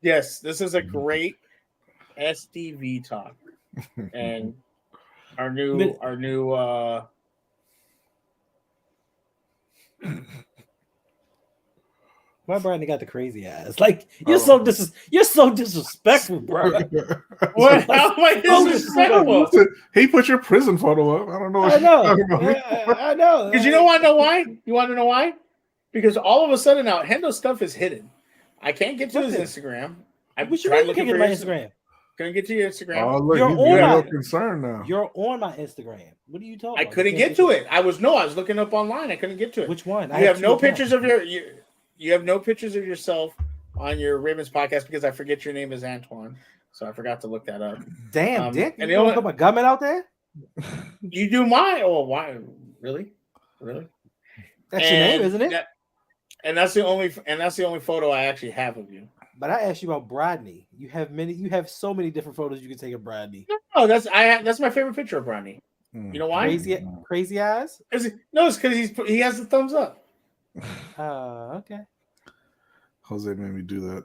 Yes, this is a great SDV talk, and our new My Brandon got the crazy eyes. Like you're so disrespectful, bro. What? How am I disrespectful? He put your prison photo up. I don't know. I know. Because you know why? Know why? You want to know why? Because all of a sudden now Hendo's stuff is hidden. I can't get to his Instagram. I wish you can't get to my Instagram. Couldn't get to your Instagram. Oh, look, you're concerned now. You're on my Instagram. What are you talking about? I couldn't get to it. I was looking up online. I couldn't get to it. Which one? You have no pictures of you have no pictures of yourself on your Ravens podcast because I forget your name is Antoine. So I forgot to look that up. Damn, Dick. You don't put my government out there? You do mine? Oh, why? Really? That's your name, isn't it? That's the only photo I actually have of you. But I asked you about Brodney. You have so many different photos you can take of Brodney. No, that's my favorite picture of Brodney. You know why? Crazy eyes? No, it's because he has the thumbs up. Okay. Jose made me do that.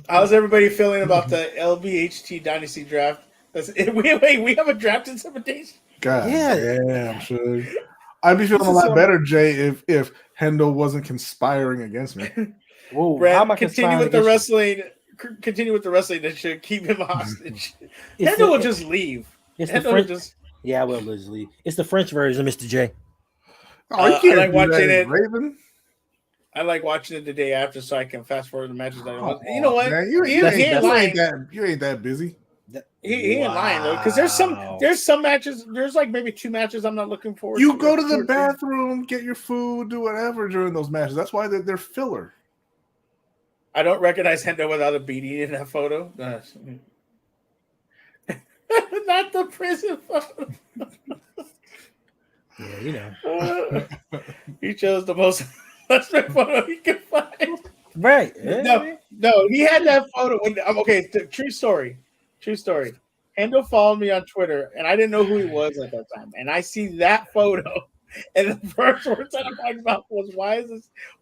How's everybody feeling about the LBHT Dynasty draft? We have a draft in 7 days. God damn, sure. I'd be feeling a lot better, Jay, if Hendo wasn't conspiring against me. Whoa, Brad, continue with the wrestling that should keep him hostage. Hendo will just leave. I will just leave. It's the French version, Mr. J. I like watching it. Raven. I like watching it the day after so I can fast forward the matches. You know what? Man, you ain't that busy. He ain't lying though, because there's some matches. There's like maybe 2 matches I'm not looking forward to. You go to the bathroom, get your food, do whatever during those matches. That's why they're filler. I don't recognize Hendo without a beanie in that photo. Not the prison photo. Yeah, you know. He chose the most suspect photo he could find. Right. No, he had that photo. Okay, true story. Hendo followed me on Twitter, and I didn't know who he was at that time. And I see that photo, and the first words out of my mouth was,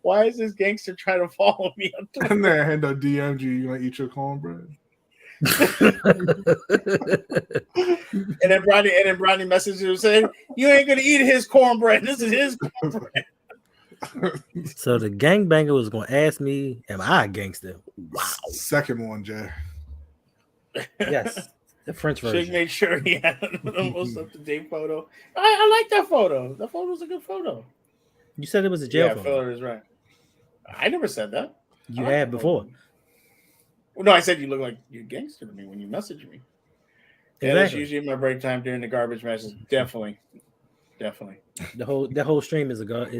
"Why is this gangster trying to follow me on Twitter?" And then Hendo DM'd you gonna eat your cornbread. And then Bronny messaged him saying, "You ain't gonna eat his cornbread. This is his cornbread." So the gangbanger was gonna ask me, "Am I a gangster?" Wow. Second one, Jay. Yes, the French Suge version. made sure he had the most up-to-date photo. I like that photo. That photo was a good photo. You said it was a jail Yeah, photo. Philip is right. I never said that. You had before. Well, no, I said you look like you're a gangster to me when you message me. Yeah, that's Exactly. usually my break time during the garbage matches. Definitely. The whole stream is break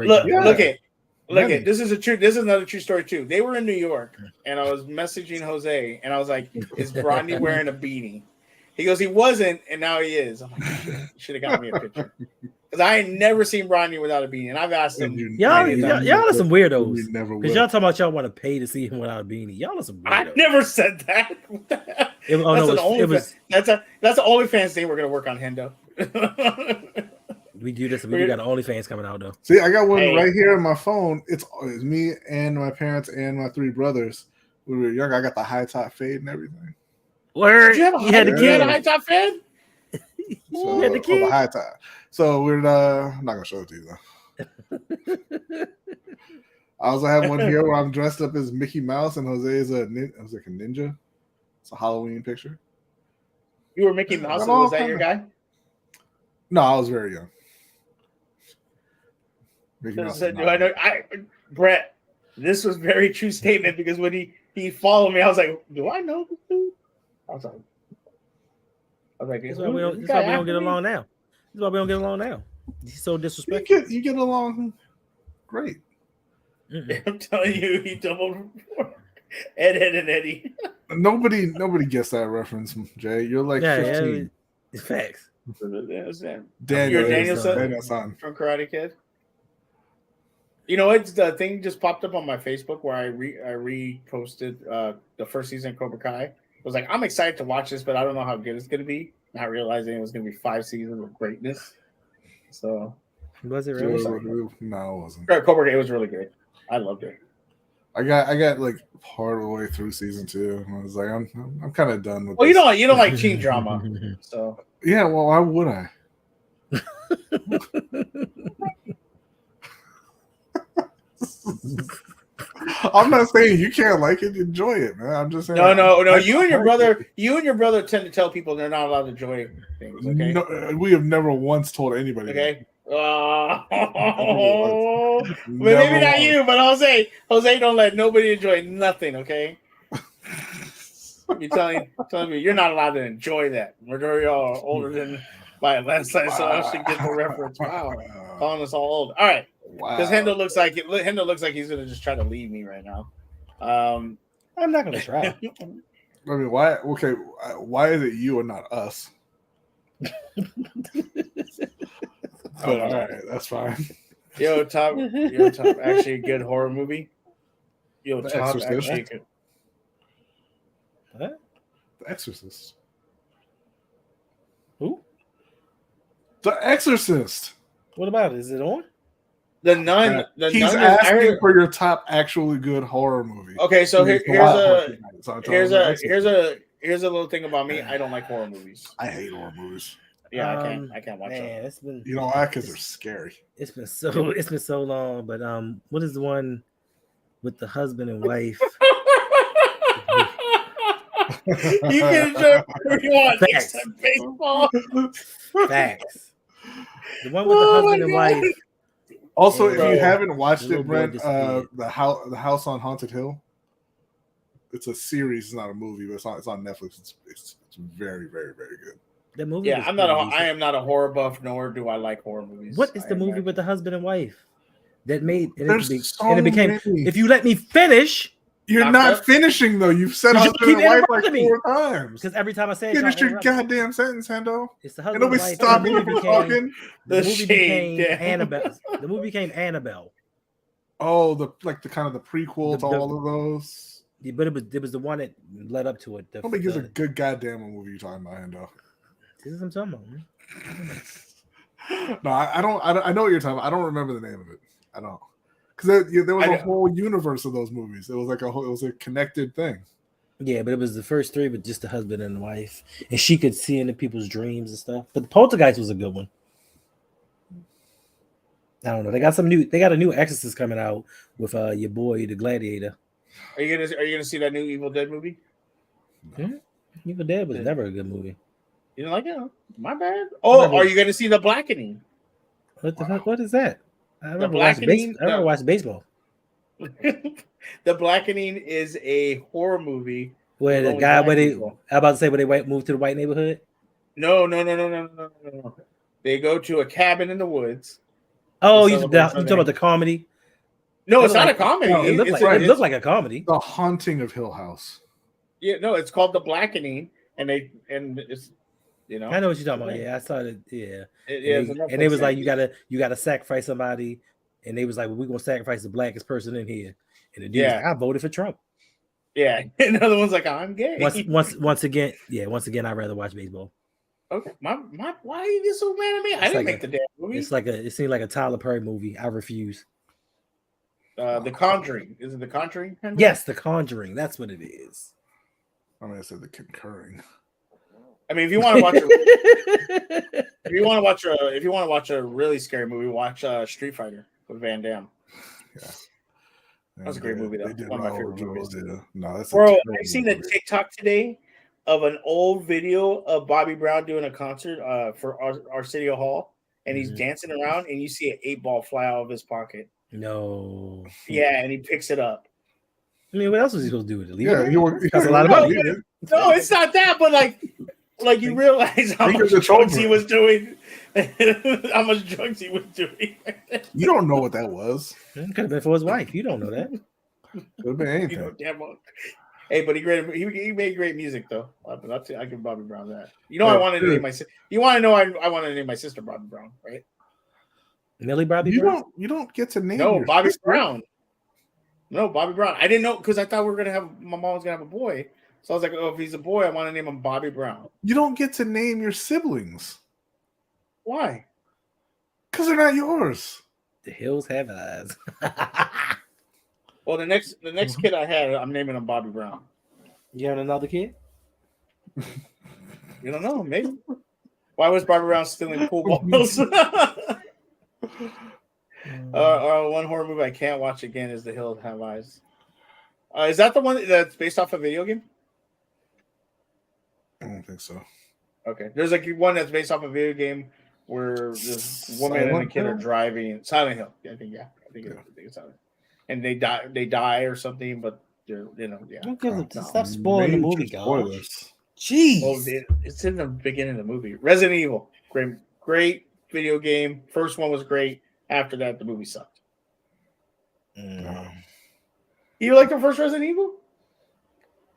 Look down. at this is another true story too. They were in New York, and I was messaging Jose, and I was like, "Is Bronny wearing a beanie?" He goes, "He wasn't, and now he is." I'm like, "You should have got me a picture." Because I ain't never seen Bronny without a beanie, and I've asked him. Y'all are some weirdos. You never will. Because y'all talking about y'all want to pay to see him without a beanie. Y'all are some weirdos. I never said that. That's the OnlyFans thing. We're gonna work on Hendo. We do this. We got an OnlyFans coming out though. See, I got one right here on my phone. It's me and my parents and my three brothers. When we were young, I got the high top fade and everything. Word. You had a high top fade? So, had the kid? the high top. So we're I'm not gonna show it to you though. I also have one here where I'm dressed up as Mickey Mouse and Jose is a ninja. It's a Halloween picture. You were Mickey Mouse. And was that your guy? No, I was very young. Mickey Mouse. Brett, this was very true statement because when he followed me, I was like, "Do I know this dude?" I was like, "That's why we don't get along now. That's why we don't get along now. He's so disrespectful. You get along great." I'm telling you, he doubled Ed and Eddie. Nobody gets that reference, Jay. You're like 15. Yeah, facts. Danielson from Karate Kid. You know, it's the thing just popped up on my Facebook where I reposted the first season of Cobra Kai. I was like, I'm excited to watch this, but I don't know how good it's going to be. Not realizing it was going to be 5 seasons of greatness. So, was it really? No, it wasn't. Cobra Kai was really good. I loved it. I got like part of the way through season 2. I was like, I'm kind of done with. Well, this. You don't like teen drama, so yeah. Well, why would I? I'm not saying you can't like it, enjoy it, man. I'm just saying. No. You and your brother tend to tell people they're not allowed to enjoy things. Okay. No, we have never once told anybody. Okay. Maybe not you, but Jose don't let nobody enjoy nothing. Okay. You're telling me you're not allowed to enjoy that. We're all older than by last time, so I should get the reference. Wow, calling us all old. All right. Because Hendo looks like he's gonna just try to leave me right now. I'm not gonna try. I mean, why? Okay, why is it you and not us? But all right, that's fine. Yo, top. Actually, a good horror movie. Yo, The Top. Exorcist. Actually, good. What? The Exorcist. Who? The Exorcist. What about it? Is it on? The Nun. He's asking for your top actually good horror movie. Okay, so here's a little thing about me. I don't like horror movies. I hate horror movies. Yeah, I can't watch man, them. You know why? Because they're scary. It's been so long. But what is the one with the husband and wife? You can enjoy whatever you want. Facts. Baseball. Facts. The one with the husband and wife. Also, Bro, if you haven't watched it, Brent, disappeared. the House on Haunted Hill. It's a series, it's not a movie, but it's on Netflix. It's very, very, very good. That movie. Yeah, I am not a horror buff, nor do I like horror movies. What is the movie with the husband and wife that made? And There's it so became. many. If you let me finish, You're Knocked not up? finishing though. You've said You husband keep and wife like interrupting me. 4 times. Because every time I say it, Finish y'all your interrupt me. goddamn sentence, Hendo. It's the And husband nobody and wife. stop The you movie from became talking. the The movie shade became down. Annabelle. The movie became Annabelle. Oh, the kind of the prequel to The- all of those. Yeah, but it was the one that led up to it. Nobody gives a good goddamn what movie you're talking about, Hendo. This is what I'm talking about, man. No, I don't. I know what you're talking about. I don't remember the name of it. I don't, because there was a whole universe of those movies. It was like it was a connected thing. Yeah, but it was the first 3 with just the husband and the wife, and she could see into people's dreams and stuff. But the Poltergeist was a good one. I don't know. They got a new Exorcist coming out with your boy, the Gladiator. Are you gonna see that new Evil Dead movie? Evil Dead was never a good movie. You didn't like it? Huh? My bad. Oh, are you gonna see The Blackening? What the fuck? What is that? I remember Blackening? watching baseball. The Blackening is a horror movie Where the only guy, black people. I'm about to say, where they moved to the white neighborhood. No. They go to a cabin in the woods. Oh, to you celebrate talking about the comedy? No, It it's looked not a like- comedy. no, It looked It's like it looked like a comedy. The Haunting of Hill House. Yeah, no, it's called The Blackening, and it's I know what you're talking about. Yeah, I saw it. Yeah, and it was like you gotta sacrifice somebody, and they was like, well, we're gonna sacrifice the blackest person in here, and the dude was like, I voted for Trump. Yeah, another one's like, I'm gay. Once again, I'd rather watch baseball. Okay, my why are you get so mad at me? I didn't make the damn movie. It seemed like a Tyler Perry movie. I refuse. The Conjuring. Is it The Conjuring? Yes, The Conjuring. That's what it is. I mean, I said the concurring. I mean, if you want to watch, if you want to watch a really scary movie, watch Street Fighter with Van Damme. Yeah, That's a great movie, though. They did One of my Raoul favorite movies. Julia. No, that's Bro, I seen a TikTok today of an old video of Bobby Brown doing a concert for Arsenio Hall, and he's dancing around, and you see an 8-ball fly out of his pocket. No. Yeah, and he picks it up. I mean, what else was he supposed to do with it? Leave Yeah, it? That's a lot of money. No, it's not that, but like you realize how much drugs he was doing, how much drugs he was doing. You don't know what that was. It could have been for his wife. You don't know that. Could have been anything. You know, damn well. Hey, but he made great music though. But I give Bobby Brown that. You know, I wanted to name my sister. You want to know I wanted to name my sister Bobby Brown, right? Millie Bobby Brown? You don't get to name. No, Bobby sister. Brown. No, Bobby Brown. I didn't know because I thought my mom was gonna have a boy. So I was like, oh, if he's a boy, I want to name him Bobby Brown. You don't get to name your siblings. Why? Because they're not yours. The hills have eyes. Well, the next kid I had, I'm naming him Bobby Brown. You have another kid? You don't know, maybe. Why was Bobby Brown stealing pool balls? One horror movie I can't watch again is The Hills Have Eyes. Is that the one that's based off a video game? I don't think so. Okay, there's like one that's based off a video game where this woman and a kid are driving. Silent Hill. I think it's Silent Hill. And they die or something, but they're Stop spoiling the movie, guys. Spoilers. Jeez. Oh, it's in the beginning of the movie. Resident Evil, great video game. First one was great. After that, the movie sucked. You like the first Resident Evil?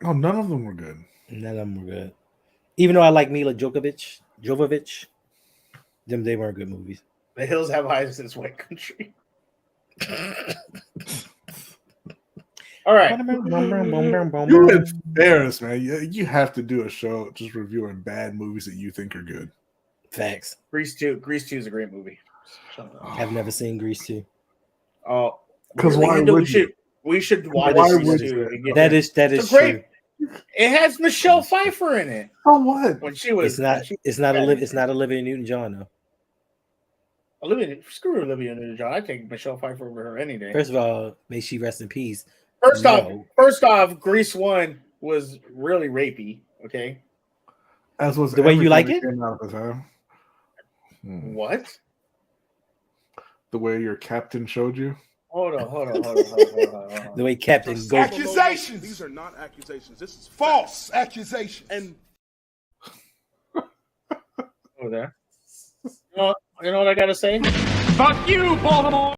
No, none of them were good. None of them were good. Even though I like Mila Jovovich, they weren't good movies. The Hills Have Eyes in this white country. All right. You embarrassed, man. You have to do a show just reviewing bad movies that you think are good. Facts. Grease 2 is a great movie. I've never seen Grease 2. Oh, because we should watch Grease 2. That is great. It has Michelle Pfeiffer in it. Oh, what? When she was, it's not Olivia Newton-John though. Screw Olivia Newton-John. I take Michelle Pfeiffer over her any day. First of all, may she rest in peace. First off, Grease 1 was really rapey. Okay, as was the way you like it. What? The way your captain showed you. Hold on. The way Captain goes. Accusations. These are not accusations. This is false accusations. And over there. You know what I gotta say? fuck you, Baltimore.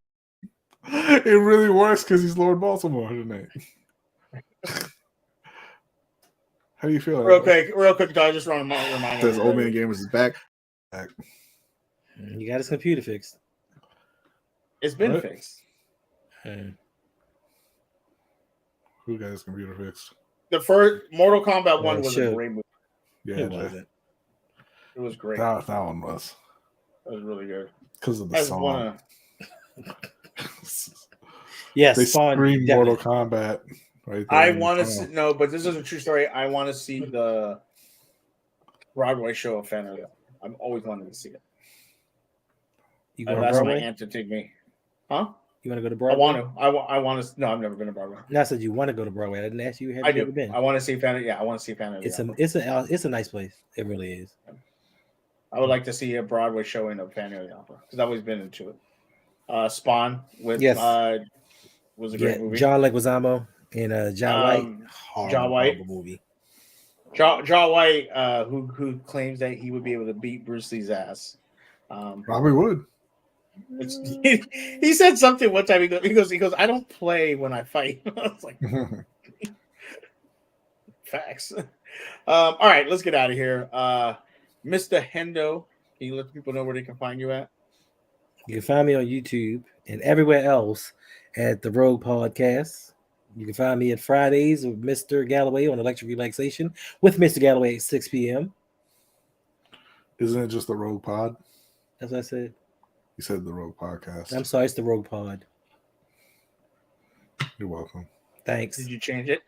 It really works because he's Lord Baltimore tonight. How do you feel? Real quick, I just want to remind Says Old Man everybody. Gamers is back. You got his computer fixed. It's been What? fixed. Who got his computer fixed? The first Mortal Kombat 1 was a Suge. great movie. Yeah, It Jay. wasn't. It was great. That one was It was really good. because of the That's song. one Yes, They Spawn. screamed definitely. Mortal Kombat right there. I in the want to tunnel. see, no, but this is a true story. I want to see the Broadway show of Fantasy. I've always wanted to see it. You And going to that's my Broadway? aunt to take me. Huh? You want to go to I Broadway? want to. I want to. No, I've never been to Broadway. No, I said you want to go to Broadway. I didn't ask you. Have I you ever do. been? I want to see Fantasy. Yeah, I want to see Fantasy. It's a nice place. It really is. I would like to see a Broadway showing of Fantasy Opera because I've always been into it. Spawn with Yes. was a great movie. John Leguizamo and John White. John White. Horrible movie. John White, who claims that he would be able to beat Bruce Lee's ass. Probably would. He said something one time. He goes, I don't play when I fight. I was like, facts. All right, let's get out of here. Mr. Hendo, can you let people know where they can find you at? You can find me on YouTube and everywhere else at the Rogue Podcast. You can find me at Fridays with Mr. Galloway on Electric Relaxation with Mr. Galloway at 6 p.m. Isn't it just the Rogue Pod? That's what I said. You said the Rogue Podcast. I'm sorry, it's the Rogue Pod. You're welcome. Thanks. Did you change it?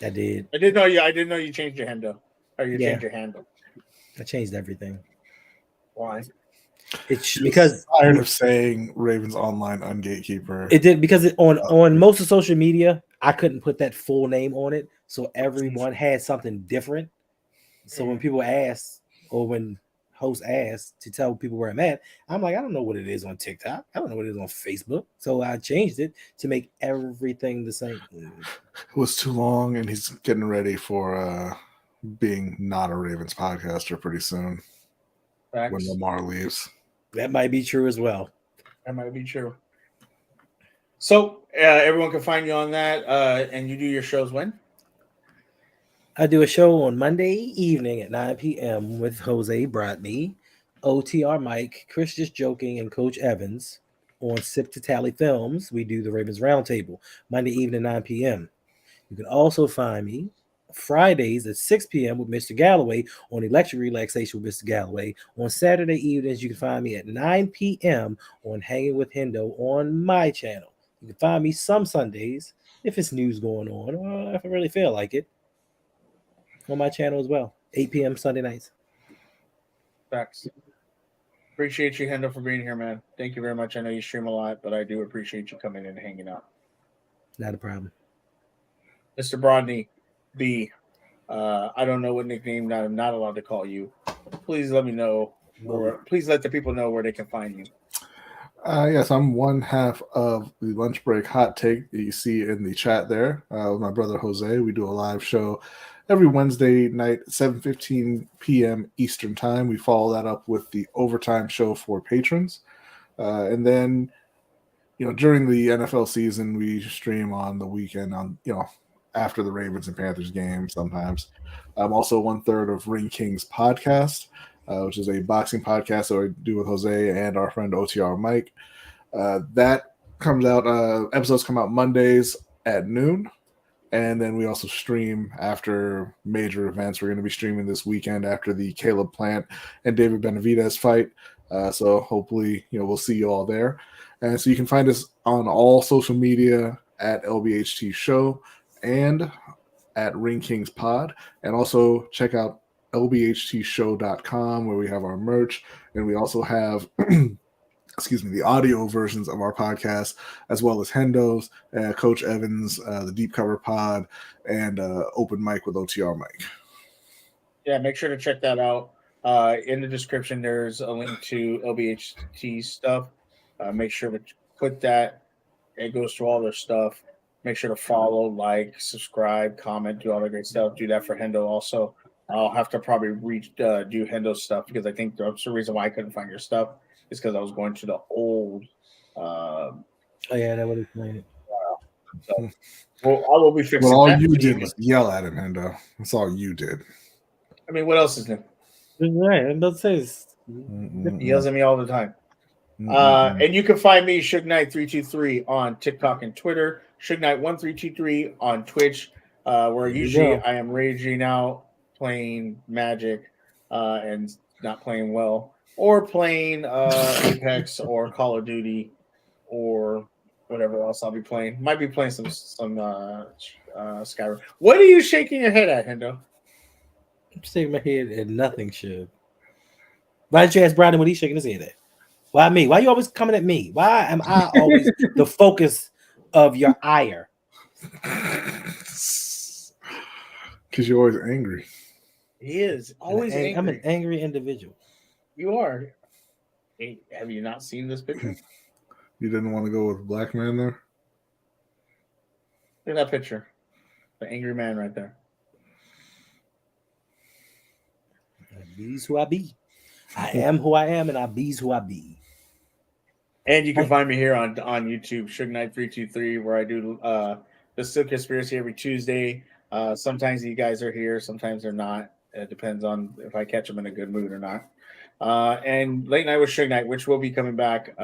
I did. I didn't know you changed your Hendo. Or you Yeah. changed your handle. I changed everything. Why? It's because Tired of saying Ravens Online on Gatekeeper. it did because on most of social media, I couldn't put that full name on it, so everyone had something different. So when people ask, or when hosts ask to tell people where I'm at, I'm like, I don't know what it is on TikTok. I don't know what it is on Facebook. So I changed it to make everything the same. It was too long, and he's getting ready for being not a Ravens podcaster pretty soon Facts. when Lamar leaves. That might be true as well. That might be true. So everyone can find you on that, and you do your shows when? I do a show on Monday evening at 9 p.m. with Jose Bradley, OTR Mike, Chris Just Joking, and Coach Evans. On Sip to Tally Films, we do the Ravens Roundtable Monday evening 9 p.m. You can also find me Fridays at 6 p.m. with Mr. Galloway on Electric Relaxation with Mr. Galloway. On Saturday evenings, you can find me at 9 p.m. on Hanging with Hendo on my channel. You can find me some Sundays if it's news going on or if I really feel like it on my channel as well. 8 p.m. Sunday nights. Facts. Appreciate you, Hendo, for being here, man. Thank you very much. I know you stream a lot, but I do appreciate you coming in and hanging out. Not a problem. Mr. Brodney B, I don't know what nickname I'm not allowed to call you. Please let me know, or please let the people know where they can find you. Yes, I'm one half of the Lunch Break Hot Take that you see in the chat there with my brother Jose. We do a live show every Wednesday night, 7:15 p.m. Eastern Time. We follow that up with the overtime show for patrons. And then, during the NFL season, we stream on the weekend after the Ravens and Panthers game sometimes. I'm also 1/3 of Ring Kings podcast, which is a boxing podcast that I do with Jose and our friend OTR Mike. That comes out, episodes come out Mondays at noon. And then we also stream after major events. We're going to be streaming this weekend after the Caleb Plant and David Benavidez fight. So hopefully, we'll see you all there. And so you can find us on all social media at LBHT Show and at Ring Kings Pod. And also check out lbhtshow.com where we have our merch. And we also have the audio versions of our podcast, as well as Hendo's, Coach Evans, the Deep Cover Pod, and Open Mic with OTR Mike. Yeah, make sure to check that out. In the description, there's a link to LBHT stuff. Make sure to put that. It goes through all their stuff. Make sure to follow, like, subscribe, comment, do all the great stuff. Do that for Hendo also. I'll have to probably do Hendo's stuff because I think that's the reason why I couldn't find your stuff is because I was going to the old. Oh yeah, that would explain it. So, well, I will be fixing Well, all that. you So did can- was yell at him, Hendo. That's all you did. I mean, what else is new? Right, and let's say He yells at me all the time. And you can find me, Suge Knight 323 on TikTok and Twitter, Suge Knight 1323 on Twitch, where There you usually go. I am raging out playing Magic and not playing well, or playing Apex or Call of Duty or whatever else I'll be playing. Might be playing some Skyrim. What are you shaking your head at, Hendo? I'm shaking my head at nothing, should. Why didn't you ask Brandon what he's shaking his head at? Why me? Why you always coming at me? Why am I always the focus of your ire? Because you're always angry. He is always angry. I'm an angry individual. You are. Hey, have you not seen this picture? You didn't want to go with black man there? Look at that picture. The angry man right there. I be's who I be. I am who I am, and I be's who I be. And you can find me here on YouTube, Suge Knight 323, where I do the Still Conspiracy every Tuesday. Sometimes you guys are here, sometimes they're not. It depends on if I catch them in a good mood or not. And Late Night with Suge Knight, which will be coming back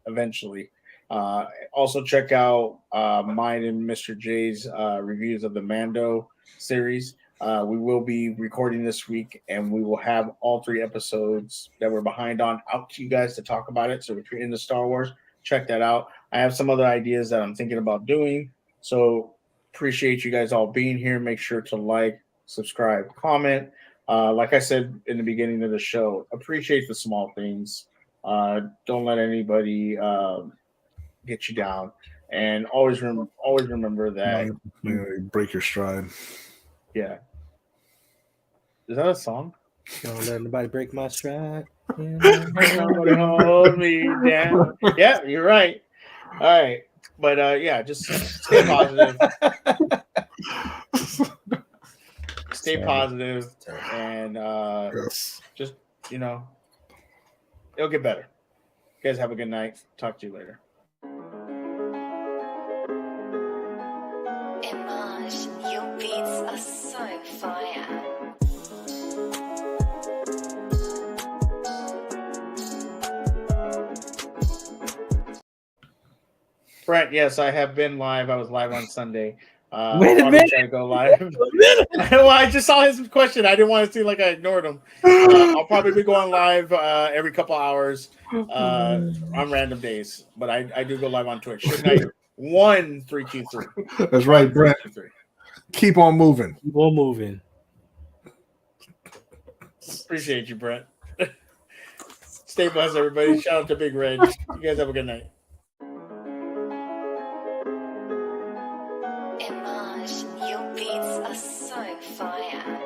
eventually. Also check out mine and Mr. J's reviews of the Mando series. We will be recording this week, and we will have all 3 episodes that we're behind on out to you guys to talk about it. So if you're into Star Wars, check that out. I have some other ideas that I'm thinking about doing. So appreciate you guys all being here. Make sure to like, subscribe, comment. Like I said in the beginning of the show, appreciate the small things. Don't let anybody get you down. And always remember that break your stride. Yeah. Is that a song? Don't let nobody break my stride. Nobody hold me down. Yeah, you're right. All right. But yeah, just stay positive. Stay positive and Yes. just, it'll get better. You guys have a good night. Talk to you later. Image, your beats are so fire. Brent, yes, I have been live. I was live on Sunday. Wait a minute. Try to go live. Well, I just saw his question. I didn't want to seem like I ignored him. I'll probably be going live every couple hours on random days, but I do go live on Twitch. Suge Knight 1323. That's right, Brent. Keep on moving. Keep on moving. Appreciate you, Brent. Stay blessed, everybody. Shout out to Big Red. You guys have a good night. Image, your beats are so fire.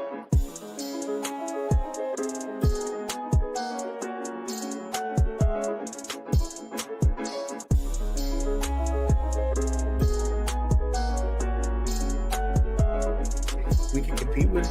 We can compete with